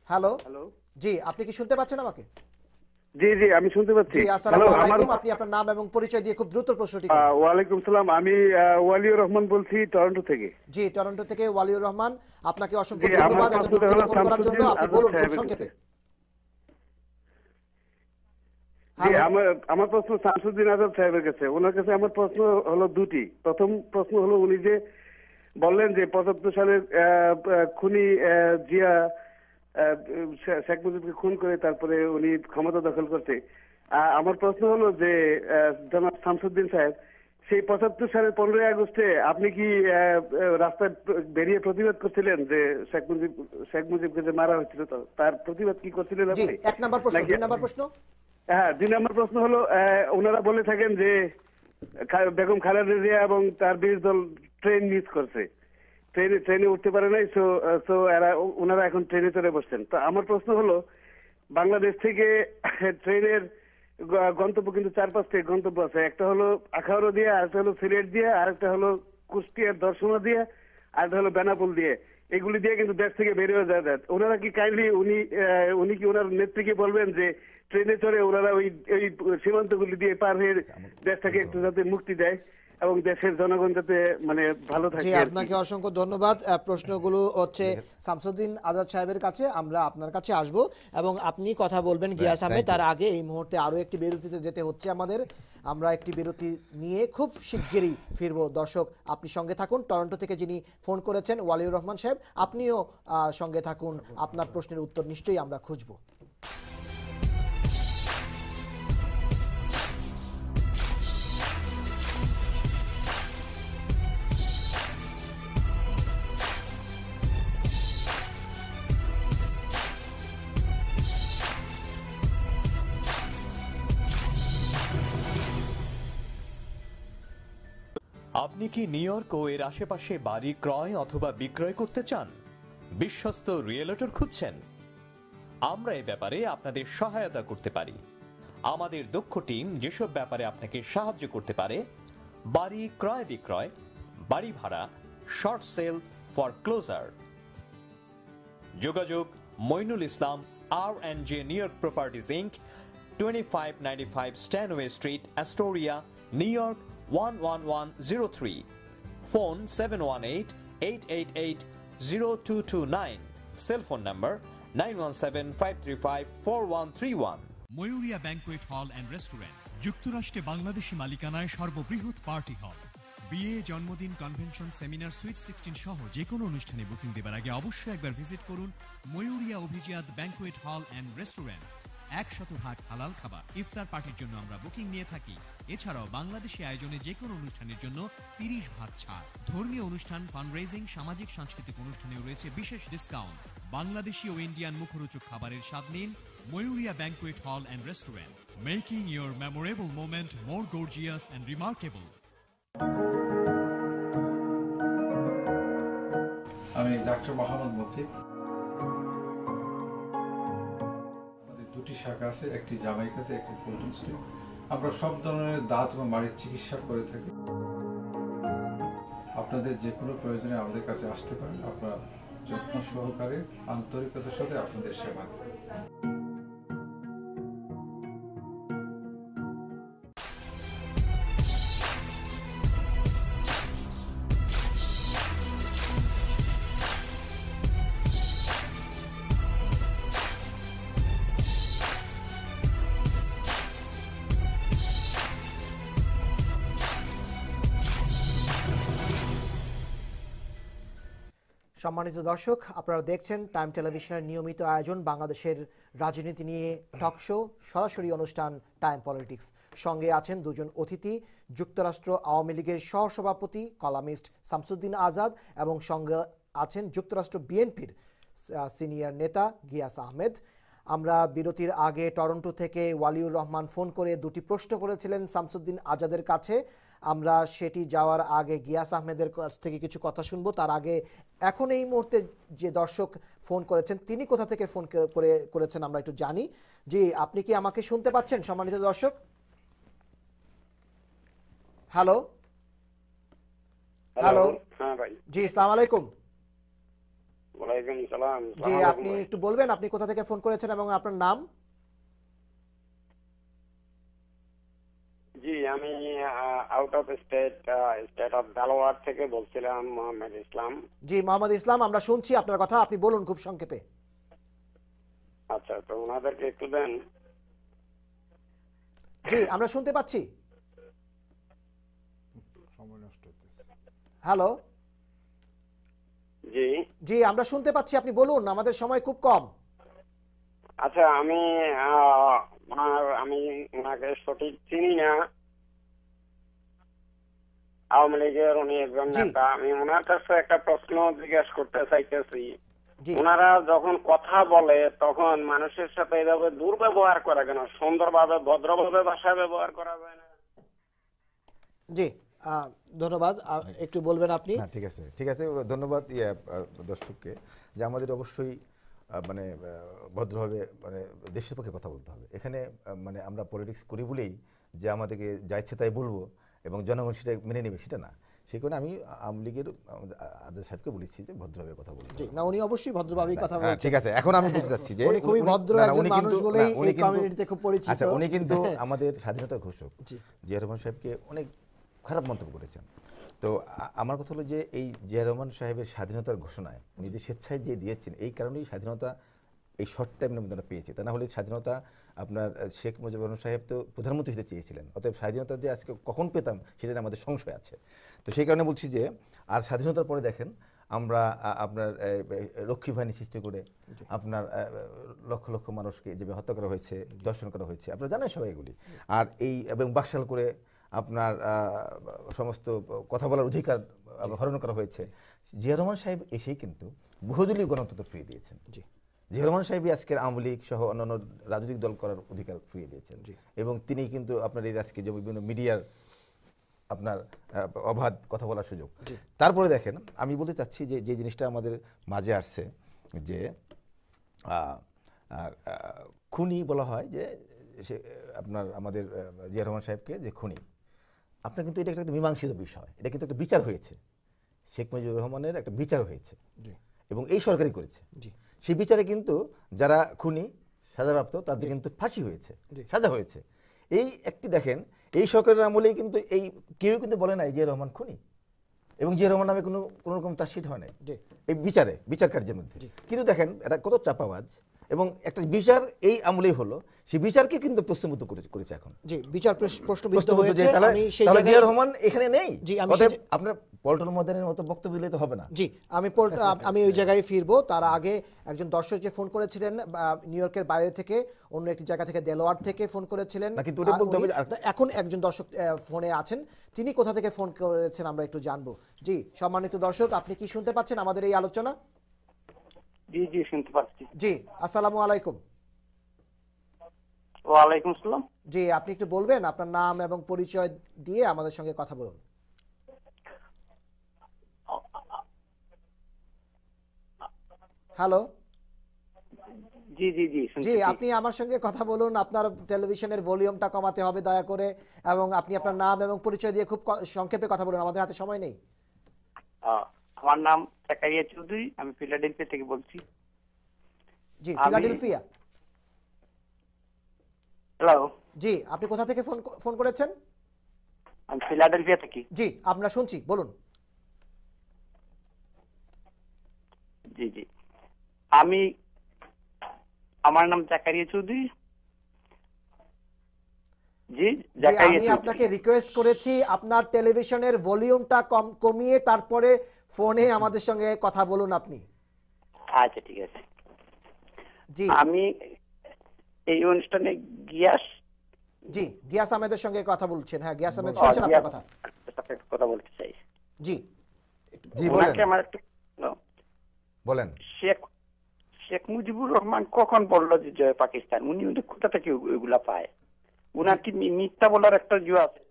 হ্যালো, জি, আপনি কি শুনতে পাচ্ছেন আমাকে? জি জি, আমি শুনতে পাচ্ছি। আসসালামু আলাইকুম, আপনি আপনার নাম এবং পরিচয় দিয়ে খুব দ্রুত প্রশ্নটি করুন। ওয়ালাইকুম সালাম, আমি ওয়ালিউর রহমান বলছি টরন্টো থেকে। জি, টরন্টো থেকে ওয়ালিউর রহমান, আপনাকে অসংখ্য ধন্যবাদ এতটুকু টেলিফোন করার জন্য। আপনি বলুন খুব সংক্ষেপে। আমার প্রশ্ন শামসুদ্দিন আজাদ সাহেবের কাছে। ওনার কাছে আমার প্রশ্ন হলো দুটি। প্রথম প্রশ্ন হলো, উনি যে বললেন যে ৭৫ সালের খুনি জিয়া শেখ মুজিবকে খুন করে তারপরে উনি ক্ষমতা দখল করতে, আমার প্রশ্ন হলো যে জনাব শামসুদ্দিন সাহেব, সেই ৭৫ সালের ১৫ই আগস্টে আপনি কি রাস্তায় বেরিয়ে প্রতিবাদ করছিলেন যে শেখ মুজিবকে যে মারা হয়েছিল, তার প্রতিবাদ কি করছিলেন আপনি? এক নাম্বার প্রশ্ন। ২ নাম্বার প্রশ্ন, হ্যাঁ, ২ নম্বর প্রশ্ন হলো, ওনারা বলে থাকেন যে বেগম খালেদা জিয়া এবং তার বিরোধী দল ট্রেন মিস করছে, ট্রেনে উঠতে পারে নাই, সো ওনারা এখন ট্রেনে চড়ে বসছেন। তো আমার প্রশ্ন হলো, বাংলাদেশ থেকে ট্রেনের গন্তব্য কিন্তু ৪-৫টা গন্তব্য আছে। একটা হলো আখাউড়া দিয়ে, আরেকটা হলো সিলেট দিয়ে, আরেকটা হলো কুষ্টিয়ার দর্শনা দিয়ে, আর হলো বেনাপোল দিয়ে, এগুলি দিয়ে কিন্তু দেশ থেকে বের হয়ে যায়। ওনারা কি কাইন্ডলি উনি কি ওনার নেত্রীকে বলবেন যে ট্রেনে চড়ে ওনারা ওই সীমান্তগুলি দিয়ে পার হয়ে দেশ থেকে একটু যাতে মুক্তি দেয় এবং দেশের জনগণ যাতে মানে ভালো থাকে। জি, আপনাকে অসংখ্য ধন্যবাদ। প্রশ্নগুলো হচ্ছে শামসুদ্দিন আজাদ সাহেবের কাছে, আমরা আপনার কাছে আসব এবং আপনি কথা বলবেন গিয়াস আহমেদ। তার আগে এই মুহূর্তে আরো একটি বিরতিতে যেতে হচ্ছে আমাদের। আমরা একটি বিরতি নিয়ে খুব শিগগিরই ফিরবো। দর্শক আপনি সঙ্গে থাকুন। টরন্টো থেকে যিনি ফোন করেছেন ওয়ালিউর রহমান সাহেব, আপনিও সঙ্গে থাকুন, আপনার প্রশ্নের উত্তর নিশ্চয়ই আমরা খুঁজব। আপনি কি নিউ ইয়র্ক ও এর আশেপাশে বাড়ি ক্রয় অথবা বিক্রয় করতে চান? বিশ্বস্ত রিয়েলটর খুঁজছেন? আমরা এই ব্যাপারে আপনাদের সহায়তা করতে পারি। আমাদের দক্ষ টিম যেসব ব্যাপারে আপনাকে সাহায্য করতে পারে: বাড়ি ক্রয় বিক্রয়, বাড়ি ভাড়া, শর্ট সেল, ফরক্লোজার। যোগাযোগ Moinul Islam R&J New York Properties Inc, 2595 Steinway Street, Astoria, New York 11103. Phone 718-888-0229. Cell phone number 917-535-4131. Mayuria banquet hall and restaurant, যুক্তরাষ্ট্রে বাংলাদেশি মালিকানায় সর্ববৃহৎ পার্টি হল। বিয়ে, জন্মদিন, কনভেনশন, সেমিনার, সুইট 16 সহ যে কোনো অনুষ্ঠানে বুকিং দেবার আগে অবশ্যই একবার ভিজিট করুন ময়ূরিয়া অভিজিয়াত ব্যাংকুয়েট হল অ্যান্ড রেস্টুরেন্ট। 100% হালাল খাবার। ইফতার পার্টির জন্য আমরা বুকিং নিয়ে থাকি। এছাড়াও বাংলাদেশি আয়োজনে যে কোনো অনুষ্ঠানের জন্য 30% ছাড়। ধর্মীয় অনুষ্ঠান, ফান্ডরেজিং, সামাজিক সাংস্কৃতিক অনুষ্ঠানেও রয়েছে বিশেষ ডিসকাউন্ট। বাংলাদেশি ও ইন্ডিয়ান মুখরোচক খাবারের স্বাদ নিন Mayuria banquet hall and restaurant, making your memorable moment more gorgeous and remarkable. আমি ডাক্তার মোহাম্মদ মুকিত। দুটি শাখা আছে, একটি জামাইকাতে, একটি ফুলটন স্ট্রিট। আমরা সব ধরনের দাঁত এবং মাড়ির চিকিৎসা করে থাকি। আপনাদের যে কোনো প্রয়োজনে আমাদের কাছে আসতে পারেন। আপনারা যত্ন সহকারে আন্তরিকতার সাথে আপনাদের সেবা দেবেন। সম্মানিত দর্শক, আপনারা দেখছেন টাইম টেলিভিশনের নিয়মিত আয়োজন বাংলাদেশের রাজনীতি নিয়ে টক শো, সরাসরি অনুষ্ঠান টাইম পলিটিক্স। সঙ্গে আছেন দুজন অতিথি, যুক্তরাষ্ট্র আওয়ামী লীগের সহসভাপতি কলামিস্ট শামসুদ্দিন আজাদ এবং সঙ্গে আছেন যুক্তরাষ্ট্র বিএনপির সিনিয়র নেতা গিয়াস আহমেদ। আমরা বিরতির আগে টরন্টো থেকে ওয়ালিউর রহমান ফোন করে দুটি প্রশ্ন করেছিলেন শামসুদ্দিন আজাদের কাছে। আমরা সেটি যাওয়ার আগে গিয়াস আহমেদের কাছ থেকে কিছু কথা শুনবো। তার আগে এখন এই মুহূর্তে যে দর্শক ফোন করেছেন তিনি কোথা থেকে ফোন করেছেন আমরা একটু জানি। জি, আপনি কি আমাকে শুনতে পাচ্ছেন সম্মানিত দর্শক? হ্যালো হ্যালো, হ্যাঁ ভাই। জি, আসসালামু আলাইকুম। ওয়ালাইকুম সালাম। জি, আপনি একটু বলবেন আপনি কোথা থেকে ফোন করেছেন এবং আপনার নাম? জি, আমি আউট অফ স্টেট অফ দালোয়ার থেকে বলছিলাম, মোহাম্মদ ইসলাম। জি, মোহাম্মদ ইসলাম, আমরা শুনছি আপনার কথা, আপনি বলুন খুব সংক্ষেপে। আচ্ছা, তো ওনাদেরকে একটু দেন। জি, আমরা শুনতে পাচ্ছি। সময় নষ্ট হচ্ছে। হ্যালো, জি জি, আমরা শুনতে পাচ্ছি, আপনি বলুন, আমাদের সময় খুব কম। আচ্ছা, আমি ওনাকে সঠিক চিনি না। আওয়ামী লীগের উনি একজন নেতা। আমি ওনার কাছে একটা প্রশ্ন জিজ্ঞাসা করতে চাইতেছি। ওনারা যখন কথা বলে তখন মানুষের সাথে এইভাবে দুর্ব্যবহার করে কেন? সুন্দরভাবে ভদ্রভাবে ভাষা ব্যবহার করা যায় না? জি, ধন্যবাদ। একটু বলবেন আপনি? ঠিক আছে, ঠিক আছে, ধন্যবাদ দর্শককে। যে আমাদের অবশ্যই মানে ভদ্রভাবে মানে দেশের পক্ষে কথা বলতে হবে। এখানে মানে আমরা পলিটিক্স করি বলেই যে আমাদেরকে যা ইচ্ছে তাই বলবো এবং জনগণ সেটা মেনে নেবে সেটা না। সেই কারণে আমি আওয়ামী লীগের আজাদ সাহেবকে বলেছি যে ভদ্রভাবে কথা বলুন। জি, না উনি অবশ্যই ভদ্রভাবেই কথা বলেছেন। ঠিক আছে, এখন আমি বলতে চাচ্ছি যে উনি খুবই ভদ্র একজন মানুষ বলেই এই কমিউনিটিতে খুব পরিচিত। আচ্ছা, উনি কিন্তু আমাদের স্বাধীনতার ঘোষক জিয়া রহমান সাহেবকে অনেক খারাপ মন্তব্য করেছেন। তো আমার কথা হলো যে এই জিয়া রহমান সাহেবের স্বাধীনতার ঘোষণায় নিজে স্বেচ্ছায় যে দিয়েছেন, এই কারণেই স্বাধীনতা এই শর্ট টাইমের মধ্যে আমরা পেয়েছি। তা না হলে স্বাধীনতা আপনার শেখ মুজিবুর রহমান সাহেব তো প্রধানমন্ত্রী হতে চেয়েছিলেন, অতএব স্বাধীনতা যে আজকে কখন পেতাম সেটা নিয়ে আমাদের সংশয় আছে। তো সেই কারণে বলছি যে আর স্বাধীনতার পরে দেখেন আমরা আপনার রক্ষী বাহিনী সৃষ্টি করে আপনার লক্ষ লক্ষ মানুষকে যেভাবে হত্যা করা হয়েছে, দর্শন করা হয়েছে, আপনারা জানেন সবাই এগুলি। আর এই এবং বাকশাল করে আপনার সমস্ত কথা বলার অধিকার হরণ করা হয়েছে। জিয়া রহমান সাহেব এসেই কিন্তু বহুদলীয় গণতন্ত্র ফিরিয়ে দিয়েছেন। জিয়া রহমান সাহেবই আজকের আওয়ামী লীগ সহ অন্যান্য রাজনৈতিক দল করার অধিকার ফিরিয়ে দিয়েছেন। এবং তিনি কিন্তু আপনার এই আজকে যে বিভিন্ন মিডিয়ার আপনার অবাধ কথা বলার সুযোগ। তারপরে দেখেন আমি বলতে চাচ্ছি যে যে জিনিসটা আমাদের মাঝে আসছে যে খুনি বলা হয় যে সে আপনার আমাদের জিয়া রহমান সাহেবকে যে খুনি, আপনার কিন্তু এটা একটা মীমাংসিত বিষয়, এটা কিন্তু একটা বিচার হয়েছে, শেখ মুজিবুর রহমানের একটা বিচার হয়েছে এবং এই সরকারই করেছে। সেই বিচারে কিন্তু যারা খুনি সাজাপ্রাপ্ত তাদের কিন্তু ফাঁসি হয়েছে, সাজা হয়েছে। এই একটি দেখেন এই সরকারের আমলেই কিন্তু এই কেউ কিন্তু বলে নাই জিয়া রহমান খুনি এবং জিয়া রহমান নামে কোনো রকম চার্জশিট হয় নাই এই বিচার কার্যের মধ্যে। কিন্তু দেখেন এটা কত চাপাবাজ এবং একটা বিচার এই আমলেই হলো, সেই বিচারকে কিন্তু প্রশ্নবিদ্ধ করেছে এখন। জি, বিচার প্রশ্নবিদ্ধ হয়েছে। আমি সেই জিয়া রহমান এখানে নেই। জি, আপনার পল্টন ময়দানের মতো বক্তব্য দিলে তো হবে না। জি, আমি ওই জায়গায় ফিরবো। তার আগে একজন দর্শক যে ফোন করেছিলেন নিউ ইয়র্কের বাইরে থেকে, অন্য একটি জায়গা থেকে, দেলোয়ার থেকে ফোন করেছিলেন। এখন একজন দর্শক ফোনে আছেন, তিনি কোথা থেকে ফোন করেছেন আমরা একটু জানবো। জি, সম্মানিত দর্শক, আপনি কি শুনতে পাচ্ছেন আমাদের এই আলোচনা? জি জি, শুনতে পাচ্ছি। জি, আসসালামু আলাইকুম। ওয়ালাইকুম আসসালাম। জি, আপনি একটু বলবেন আপনার নাম এবং পরিচয় দিয়ে আমাদের সঙ্গে কথা বলুন। হ্যালো। জি জি জি, জি, আপনি আমার সঙ্গে কথা বলুন। আপনার টেলিভিশনের ভলিউমটা কমাতে হবে দয়া করে, এবং আপনি আপনার নাম এবং পরিচয় দিয়ে খুব সংক্ষেপে কথা বলুন, আমাদের হাতে সময় নেই। আমার নাম জাকারিয়া চৌধুরী, আমি ফিলাডেলফিয়া থেকে বলছি। জি, ফিলাডেলফিয়া। হ্যালো। জি, আপনি কোথা থেকে ফোন করেছেন? আমি ফিলাডেলফিয়া থেকে। জি, আপনারা শুনছি, বলুন। জি জি, আমার নাম জাকারিয়া চৌধুরী। জি, আমি আপনাকে রিকোয়েস্ট করেছি আপনার টেলিভিশনের ভলিউমটা কমিয়ে তারপরে ফোনে আমাদের সঙ্গে কথা বলুন আপনি। আচ্ছা, ঠিক আছে। জি, আমি এই অনুষ্ঠানে গিয়াস আহমেদের সঙ্গে কথা বলছেন। হ্যাঁ, গিয়াস আহমেদ শুনছেন আপনার কথা? কথা বলতে চাই। জি জি, বলেন। আমার একটু বলেন। শেখ মুজিবুর রহমান কখন বললো যে জয় পাকিস্তান? উনি কোথা থেকে ওইগুলা পায়? উনার কি মিথ্যা বলার একটা জুয়া আছে?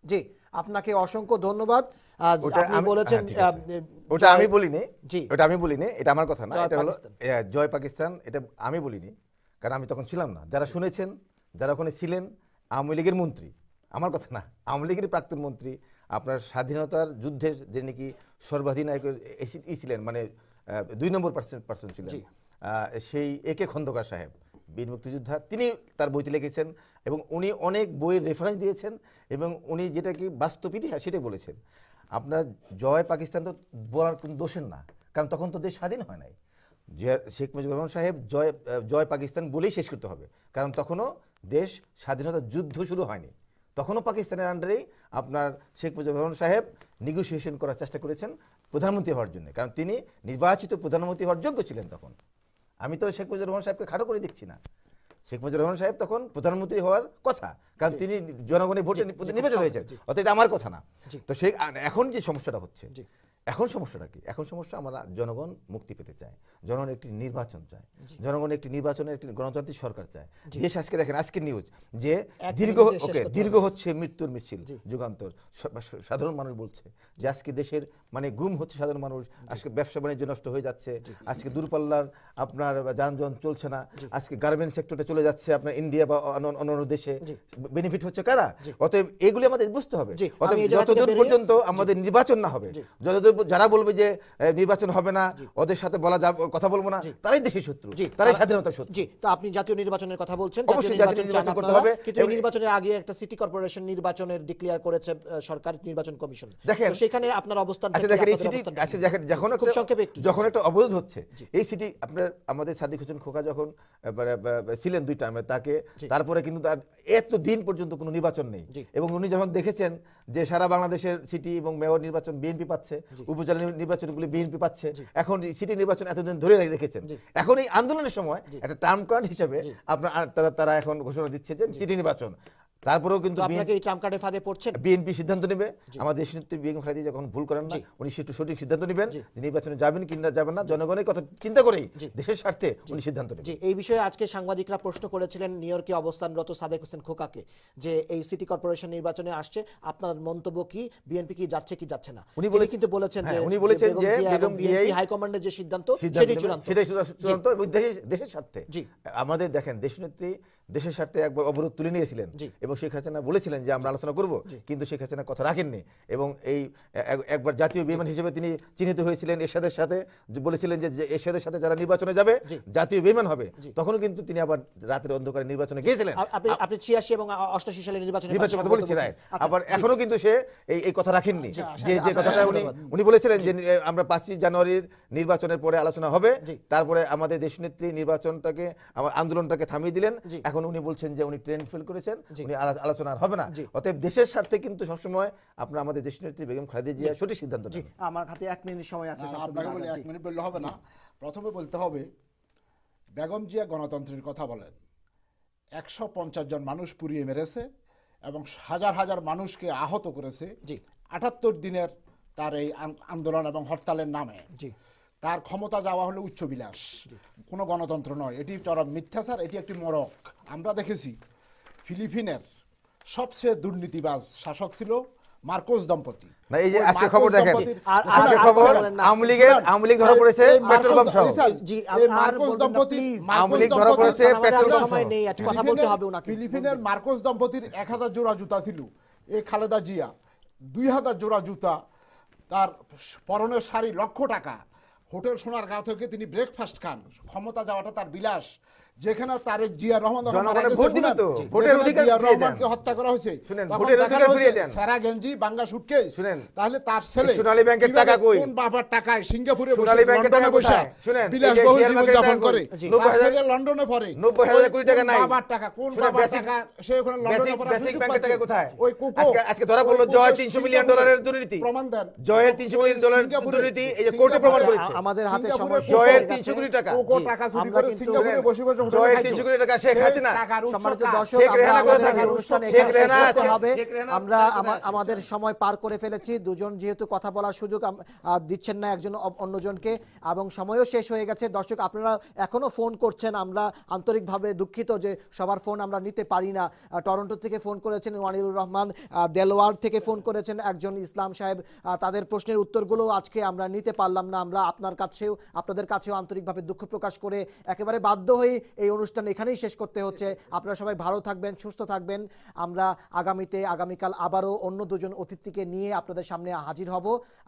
জি, আপনাকে অসংখ্য ধন্যবাদ। আপনি বলেছেন ওটা আমি বলিনি। জি, ওটা আমি বলিনি, এটা আমার কথা না, এটা হলো জয় পাকিস্তান, এটা আমি বলিনি, কারণ আমি তখন ছিলাম না। যারা শুনেছেন, যারা ওখানে ছিলেন, আওয়ামী লীগের মন্ত্রী, আমার কথা না, আওয়ামী লীগের প্রাক্তন মন্ত্রী, আপনার স্বাধীনতার যুদ্ধের যে নাকি সর্বাধিনায়ক ছিলেন, মানে 2 নম্বর পার্সন ছিলেন, সেই একে খন্দকার সাহেব, বীর মুক্তিযোদ্ধা, তিনি তার বইতে লিখেছেন এবং উনি অনেক বইয়ের রেফারেন্স দিয়েছেন এবং উনি যেটা কি বাস্তব ইতিহাস সেটাই বলেছেন। আপনার জয় পাকিস্তান তো বলার কোনো দোষের না, কারণ তখন তো দেশ স্বাধীন হয় নাই। শেখ মুজিবুর রহমান সাহেব জয় পাকিস্তান বলেই শেষ করতে হবে, কারণ তখনও দেশ স্বাধীনতার যুদ্ধ শুরু হয়নি, তখনও পাকিস্তানের আন্ডারেই আপনার শেখ মুজিবুর রহমান সাহেব নেগোসিয়েশন করার চেষ্টা করেছেন প্রধানমন্ত্রী হওয়ার জন্য, কারণ তিনি নির্বাচিত প্রধানমন্ত্রী হওয়ার যোগ্য ছিলেন তখন। আমি তো শেখ মুজিবুর রহমান সাহেবকে খাটো করে দেখছি না, শেখ মুজিবুর রহমান সাহেব তখন প্রধানমন্ত্রী হওয়ার কথা, কারণ তিনি জনগণের ভোটে নির্বাচিত হয়েছেন, অর্থাৎ এটা আমার কথা না। তো এখন যে সমস্যাটা হচ্ছে, এখন সমস্যাটা কি? এখন সমস্যা আমরা জনগণ মুক্তি পেতে চায়, জনগণ একটি নির্বাচন চায়, জনগণ একটি নির্বাচনের একটি গণতান্ত্রিক সরকার চায়। দেশ আজকে দেখেন, আজকে নিউজ যে দীর্ঘ হচ্ছে মৃত্যুর মিছিল যুগান্তর, সাধারণ মানুষ বলছে যে আজকে দেশের মানে গুম হচ্ছে সাধারণ মানুষ, আজকে ব্যবসা বাণিজ্য নষ্ট হয়ে যাচ্ছে, আজকে দূরপাল্লার আপনার যানজট চলছে না, আজকে গার্মেন্টস সেক্টরটা চলে যাচ্ছে আপনার ইন্ডিয়া বা অন্যান্য দেশে, বেনিফিট হচ্ছে কারা? অতএব এগুলি আমাদের বুঝতে হবে। অতএব যতদূর পর্যন্ত আমাদের নির্বাচন না হবে, যতদূর যারা বলবে যে নির্বাচন হবে না, ওদের সাথে বলা যাবে কথা বলবো না, তারাই দেশের শত্রু, তারাই স্বাধীনতার শত্রু। জি, তো আপনি জাতীয় নির্বাচনের কথা বলছেন, অবশ্যই জাতীয় নির্বাচন করতে হবে, কিন্তু এই নির্বাচনের আগে একটা সিটি কর্পোরেশন নির্বাচনের ডিক্লেয়ার করেছে সরকার নির্বাচন কমিশন। দেখেন সেখানে আপনার অবস্থান আচ্ছা, দেখেন এই সিটি আচ্ছা, দেখেন যখন একটা অবরোধ হচ্ছে এই সিটি, আপনার আমাদের সাদিক হোসেন খোকা যখন ছিলেন 2 টার্মে, তাকে তারপরে কিন্তু তার এত দিন পর্যন্ত কোনো নির্বাচন নেই, এবং উনি যখন দেখেছেন যে সারা বাংলাদেশের সিটি এবং মেয়র নির্বাচন বিএনপি পাচ্ছে, উপজেলা নির্বাচনগুলি বিএনপি পাচ্ছে, এখন সিটি নির্বাচন এতদিন ধরে রেখেছেন, এখন এই আন্দোলনের সময় একটা টার্ম কার্ড হিসেবে আপনার তারা এখন ঘোষণা দিচ্ছে যে সিটি নির্বাচন। তারপরেও কিন্তু আপনাকে এই ট্রাম্প কার্ডে ফাঁদে পড়ছেন, বিএনপি সিদ্ধান্ত নেবে। আমাদের দেশনেত্রী বেগম খালেদা জিয়া যখন ভুল করেন না, উনি সেটা সঠিক সিদ্ধান্ত নেবেন যে নির্বাচনে যাবেন কিংবা যাবেন না, জনগণের কথা চিন্তা করেই দেশের স্বার্থে উনি সিদ্ধান্ত নেবেন। এই বিষয়ে আজকে সাংবাদিকরা প্রশ্ন করেছিলেন নিউ ইয়র্কে অবস্থানরত সাদেক হোসেন খোকাকে যে এই সিটি কর্পোরেশন নির্বাচনে আসছে, আপনার মন্তব্য কি, বিএনপি কি যাচ্ছে কি যাচ্ছে না? উনি বলেছেন যে বেগম বিএনপি হাইকমান্ডের যে সিদ্ধান্ত সেটাই চূড়ান্ত এবং দেশের স্বার্থে। আমাদের দেখেন দেশনেত্রী দেশের স্বার্থে একবার অবরোধ তুলে নিয়েছিলেন এবং শেখ হাসিনা বলেছিলেন যে আমরা আলোচনা করব, কিন্তু শেখ হাসিনা কথা রাখেননি এবং এই একবার জাতীয় বেঈমান হিসেবে তিনি চিহ্নিত হয়েছিলেন। এরশাদের সাথে বলেছিলেন যে এরশাদের সাথে যারা নির্বাচনে যাবে জাতীয় বেঈমান হবে, তখনও কিন্তু তিনি আবার রাতের অন্ধকারে নির্বাচনে গিয়েছিলেন। আপনি 86 এবং 88 সালে নির্বাচনের কথা বলেছিলেন, আবার এখনো কিন্তু সে এই কথা রাখেননি, যে কথাটা উনি বলেছিলেন যে আমরা 5 জানুয়ারির নির্বাচনের পরে আলোচনা হবে, তারপরে আমাদের দেশনেত্রী নির্বাচনটাকে আন্দোলনটাকে থামিয়ে দিলেন। এখন উনি বলছেন যে উনি ট্রেন্ড ফেল করেছেন, উনি আলোচনা হবে না। অতএব দেশের স্বার্থে কিন্তু সবসময় আপনার আমাদের দেশনেত্রী বেগম খালেদা জিয়া সঠিক সিদ্ধান্ত নেন। আমার হাতে 1 মিনিট সময় আছে, আপনাকে বলি 1 মিনিট বললে হবে না। প্রথমে বলতে হবে বেগম জিয়া গণতন্ত্রের কথা বলেন, 150 জন মানুষ পুড়িয়ে মেরেছে এবং হাজার হাজার মানুষকে আহত করেছে 78 দিনের তার এই আন্দোলন এবং হরতালের নামে। তার ক্ষমতা যাওয়া হলো উচ্চবিলাস, কোনো গণতন্ত্র নয়, এটি চরম মিথ্যাচার, এটি একটি মরক। আমরা দেখেছি ফিলিপিনের সবচেয়ে দুর্নীতিবাজ শাসক ছিল মার্কোস দম্পতি। না, এই যে আজকে খবর দেখেন, আজকে খবর আওয়ামী লীগ ধরা পড়েছে পেট্রোল পাম্প সহ। এই মার্কোস দম্পতি আওয়ামী লীগ ধরা পড়েছে পেট্রোল পাম্প সময় নেই, একটু কথা বলতে হবে ওনাকে। ফিলিপিনের মার্কোস দম্পতির 1000 জোড়া জুতা ছিল, এই খালেদা জিয়া 2000 জোড়া জুতা, তার পরনের শাড়ি, লক্ষ টাকা, হোটেল সোনারগাঁও থেকে তিনি ব্রেকফাস্ট খান। ক্ষমতা যাওয়াটা তার বিলাস, যেখানে তারেক জিয়া রহমান রহমানকে হত্যা করা হয়েছে, সারা গেঞ্জি বাঙ্গা সুটকেস, তাহলে তার ছেলে সোনালী ব্যাংকের টাকা কই, কোন বাবার টাকায় সিঙ্গাপুরে সোনালী ব্যাংকের টাকা বসে বিলাসবহুল জীবন যাপন করে, তার ছেলে লন্ডনে পড়ে, 90,000 কোটি টাকা নাই, বাবার টাকা কোন বাবার টাকা, সে ওখানে লন্ডনে পড়ে, বেসিক ব্যাংকের টাকা কোথায়? ওই কোকো আজকে ধরা পড়লো জয় $300 মিলিয়ন দুর্নীতি, প্রমাণ দেন জয়ের $300 মিলিয়ন দুর্নীতি, এই যে কোর্টে প্রমাণ করেছে। আমাদের হাতে সময়, জয়ের 300 কোটি টাকা, কোকো টাকা চুরি করে সিঙ্গাপুরে বসে বসে জয়ের 300 কোটি টাকা শেখ হাসিনা। সম্মানিত দর্শক, আমরা আমাদের সময় পার করে ফেলেছি। দুজন যেহেতু কথা বলার সুযোগ দিচ্ছেন না একজন অন্যজনকে, এবং সময়ও শেষ হয়ে গেছে। দর্শক, আপনারা এখনো ফোন করছেন, আমরা আন্তরিকভাবে দুঃখিত যে সবার ফোন আমরা নিতে পারি না। টরন্টো থেকে ফোন করেছেন ওয়ানিলুর রহমান, দেলোয়ার থেকে ফোন করেছেন একজন ইসলাম সাহেব, তাদের প্রশ্নের উত্তরগুলো আজকে আমরা নিতে পারলাম না। আমরা আপনাদের কাছেও আন্তরিকভাবে দুঃখ প্রকাশ করে একেবারে বাধ্য হয়ে এই অনুষ্ঠান এখানেই শেষ করতে হচ্ছে। আপনারা সবাই ভালো থাকবেন, সুস্থ থাকবেন। আমরা আগামীকাল আবারও অন্য দুজন অতিথিকে নিয়ে আপনাদের সামনে হাজির হব।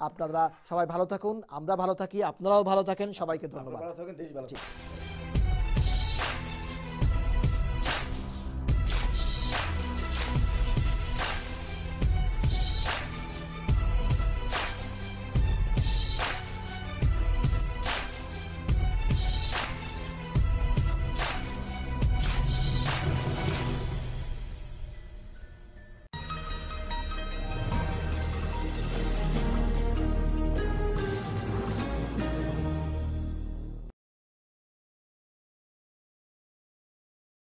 আপনারা সবাই ভালো থাকুন, আমরা ভালো থাকি, আপনারাও ভালো থাকেন। সবাইকে ধন্যবাদ।